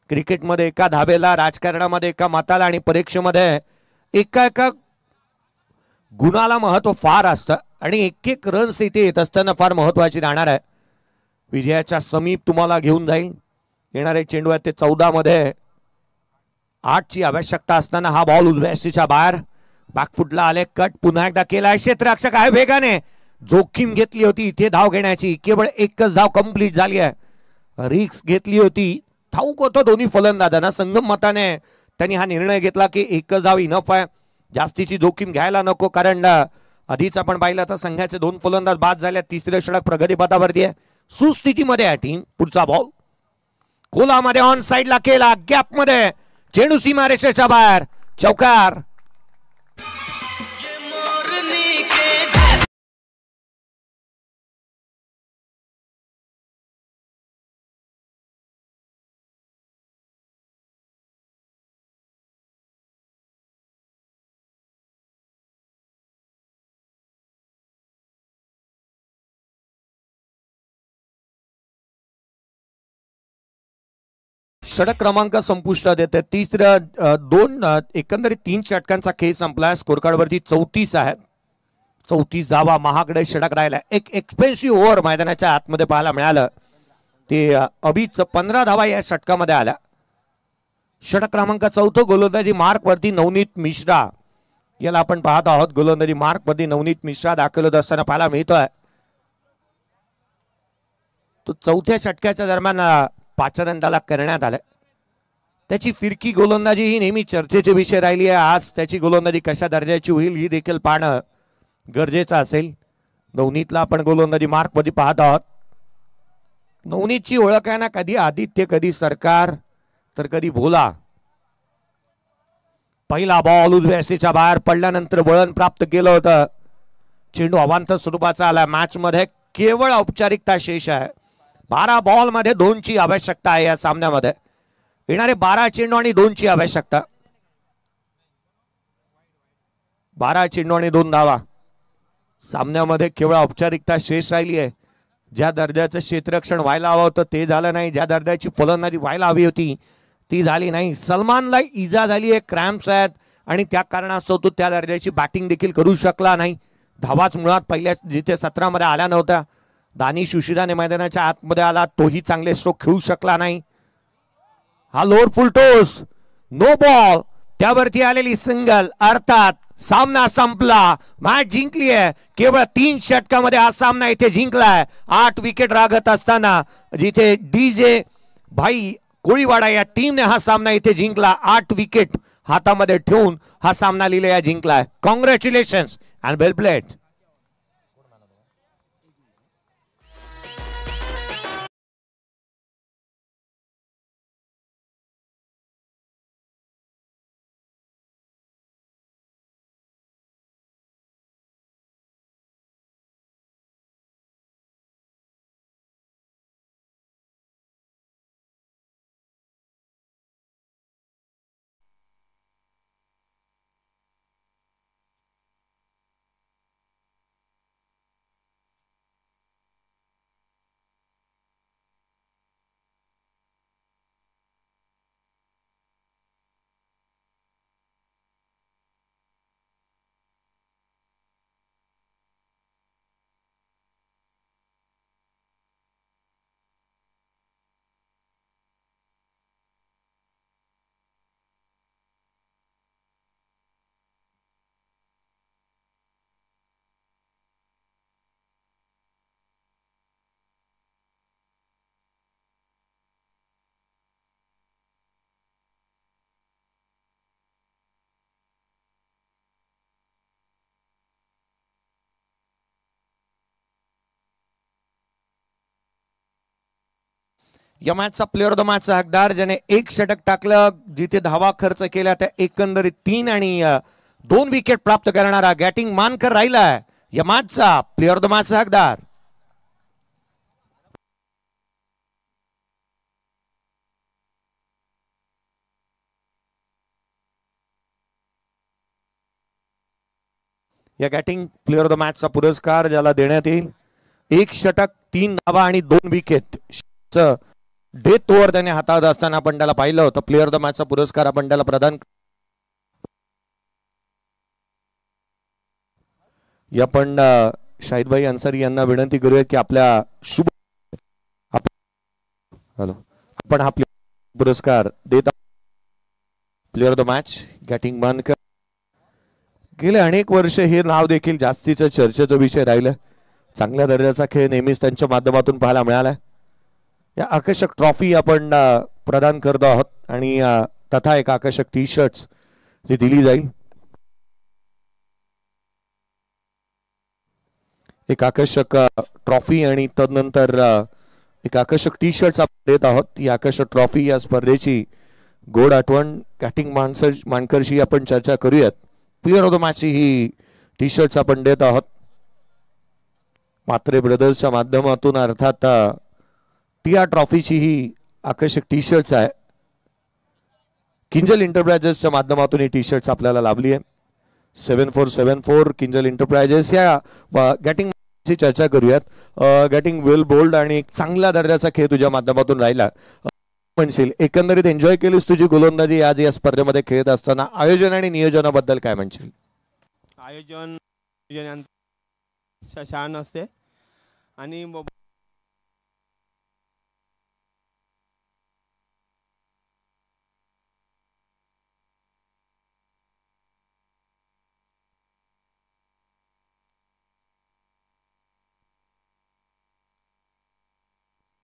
क्रिकेटमध्ये एका धावेला, राजकारणामध्ये एका मताला आणि परीक्षेमध्ये एका एका गुणाला महत्व फार असतं आणि एक एक रन्स इथे येत असताना फार महत्वाची राहणार आहे. विजयाच्या समीप तुम्हाला घेऊन जाईल. येणारे चेंडू आहेत ते 14 मध्ये. 8ची आवश्यकता असताना हा बॉल उजव्या बाहेर. बॅकफुटला आले, कट पुन्हा एकदा केला. क्षेत्ररक्षक आहे, वेगाने जोखीम घेतली होती इथे धाव घेण्याची. केवळ एकच धाव कंप्लीट झाली आहे. रिक्स घेतली होती. ठाऊक होतं दोन्ही फलंदाजांना. संगम मताने त्यांनी हा निर्णय घेतला की एकच धाव इनफ आहे, जास्तीची जोखीम घ्यायला नको. कारण आधीच आपण पाहिलं तर संघाचे 2 फलंदाज बाद झाले. तिसरे षटक प्रगतीपथावरती आहे. सुस्थितीमध्ये आहे टीम. पुढचा बॉल कोलामध्ये ऑन साइडला केला, गॅप मध्ये चेंडू सीमारेषेच्या बाहेर. चौकार. षटक क्रमांक संपुष्टात येते. तिसऱ्या 2 एकंदरीत 3 षटकांचा खेळ संपला. स्कोर कार्ड वरती 34 आहे. 34 धावा. महागडे षटक राहिला. एक एक्सपेन्सिव्ह ओव्हर मैदानाच्या आतमध्ये पाहायला मिळालं. ते अभिच 15 धावा या षटकामध्ये आल्या. षटक क्रमांक 4 गोलंदाजी मार्क वरती नवनीत मिश्रा याला आपण पाहत आहोत. गोलंदाजी मार्क वरती नवनीत मिश्रा दाखल होत असताना पाहायला मिळतोय. तो 4थ्या षटकाच्या दरम्यान पाचरंदाला करण्यात आलं. त्याची फिरकी गोलंदाजी ही नेहमी चर्चेचे विषय राहिली आहे. आज त्याची गोलंदाजी कशा दर्जाची होईल ही देखील पाहणं गरजेचं असेल. नवनीतला आपण गोलंदाजी मार्क मध्ये पाहत आहोत. नवनीतची ओळख आहे ना, कधी आदित्य, कधी सरकार, तर कधी भोला. पहिला बॉल उजव्याच्या बाहेर पडल्यानंतर वळण प्राप्त केलं होतं. चेंडू अवांतर स्वरूपाचा आला. मॅच मध्ये केवळ औपचारिकता शेष आहे. 12 बॉल मध्ये 2ची आवश्यकता आहे या सामन्यामध्ये. येणारे 12 चेंडू आणि 2ची आवश्यकता. 12 चेंडू आणि 2 धावा. सामन्यामध्ये केवळ औपचारिकता शेष राहिली आहे. ज्या दर्जाचं क्षेत्ररक्षण व्हायला हवं होतं ते झालं नाही. ज्या दर्जाची फलंदाजी व्हायला हवी होती ती झाली नाही. सलमानला इजा झाली आहे, क्रॅम्प्स आहेत आणि त्या कारणास्तव तो त्या दर्जाची बॅटिंग देखील करू शकला नाही. धावाच मुळात पहिल्या जिथे 17 मध्ये आल्या नव्हत्या. दानिश उशिराने मैदानाच्या आतमध्ये आला, तोही चांगले स्ट्रोक खेळू शकला नाही. हा lower full toss, no ball, त्यावरती आलेली सिंगल. अर्थात सामना संपला, मॅच जिंकली आहे. केवळ 3 षटकामध्ये हा सामना इथे जिंकलाय. 8 विकेट रागत असताना जिथे डीजे भाई कोळीवाडा या टीमने हा सामना इथे जिंकला. 8 विकेट हातामध्ये ठेवून हा सामना लिहिला जिंकलाय. Congratulations and well played. या मॅचचा प्लेअर ऑफ द मॅचचा हकदार ज्याने 1 षटक टाकलं, जिथे धावा खर्च केल्या त्या एकंदरीत 3 आणि 2 विकेट प्राप्त करणारा गॅटिंग मानकर राहिलाय या मॅचचा प्लेअर ऑफ द मॅचचा हकदार. या गॅटिंग प्लेअर ऑफ द मॅचचा पुरस्कार ज्याला देण्यात येईल 1 षटक 3 धावा आणि 2 विकेट डेथ ओव्हर त्याने हातात असताना आपण त्याला पाहिलं होतं. प्लेअर ऑफ द मॅचचा पुरस्कार आपण त्याला प्रदान. आपण शाहिदभाई अन्सारी यांना विनंती करूया की आपल्या शुभ आपण हा पुरस्कार देत. प्लेअर ऑफ द मॅच गॅटिंग मानकर. गेले अनेक वर्ष हे नाव देखील जास्तीचं चर्चेचा विषय राहिलं. चांगल्या दर्जाचा खेळ नेहमीच त्यांच्या माध्यमातून पाहायला मिळाला. या आकर्षक ट्रॉफी आपण प्रदान करत आहोत आणि तथा एक आकर्षक टी शर्ट्स जी दिली जाईल. एक आकर्षक ट्रॉफी आणि तदनंतर एक आकर्षक टी शर्ट्स आपण देत आहोत. ही आकर्षक ट्रॉफी या स्पर्धेची गोड आठवण गॅटिंग मानकरशी आपण चर्चा करूयात. Player of the match he T shirts आपण देत आहोत. म्हात्रे ब्रदर्सच्या माध्यमातून अर्थात टीआर ट्रॉफीची ही आकर्षक टी शर्ट्स आहे. किंजल इंटरप्राइजेसच्या माध्यमातून ही टी शर्ट्स आपल्याला लाभली आहे. 7474 किंजल इंटरप्राइजेस. या गॅटिंग ची चर्चा करूयात. गॅटिंग वेल बोल्ड आणि एक चांगल्या दर्जाचा खेळ तुझ्या माध्यमातून राहिला म्हणशील. एकंदरीत एन्जॉय केलीस तुझी गोलंदाजी आज या स्पर्धेमध्ये खेळत असताना. आयोजन आणि नियोजनाबद्दल काय म्हणशील? आयोजन छान असते आणि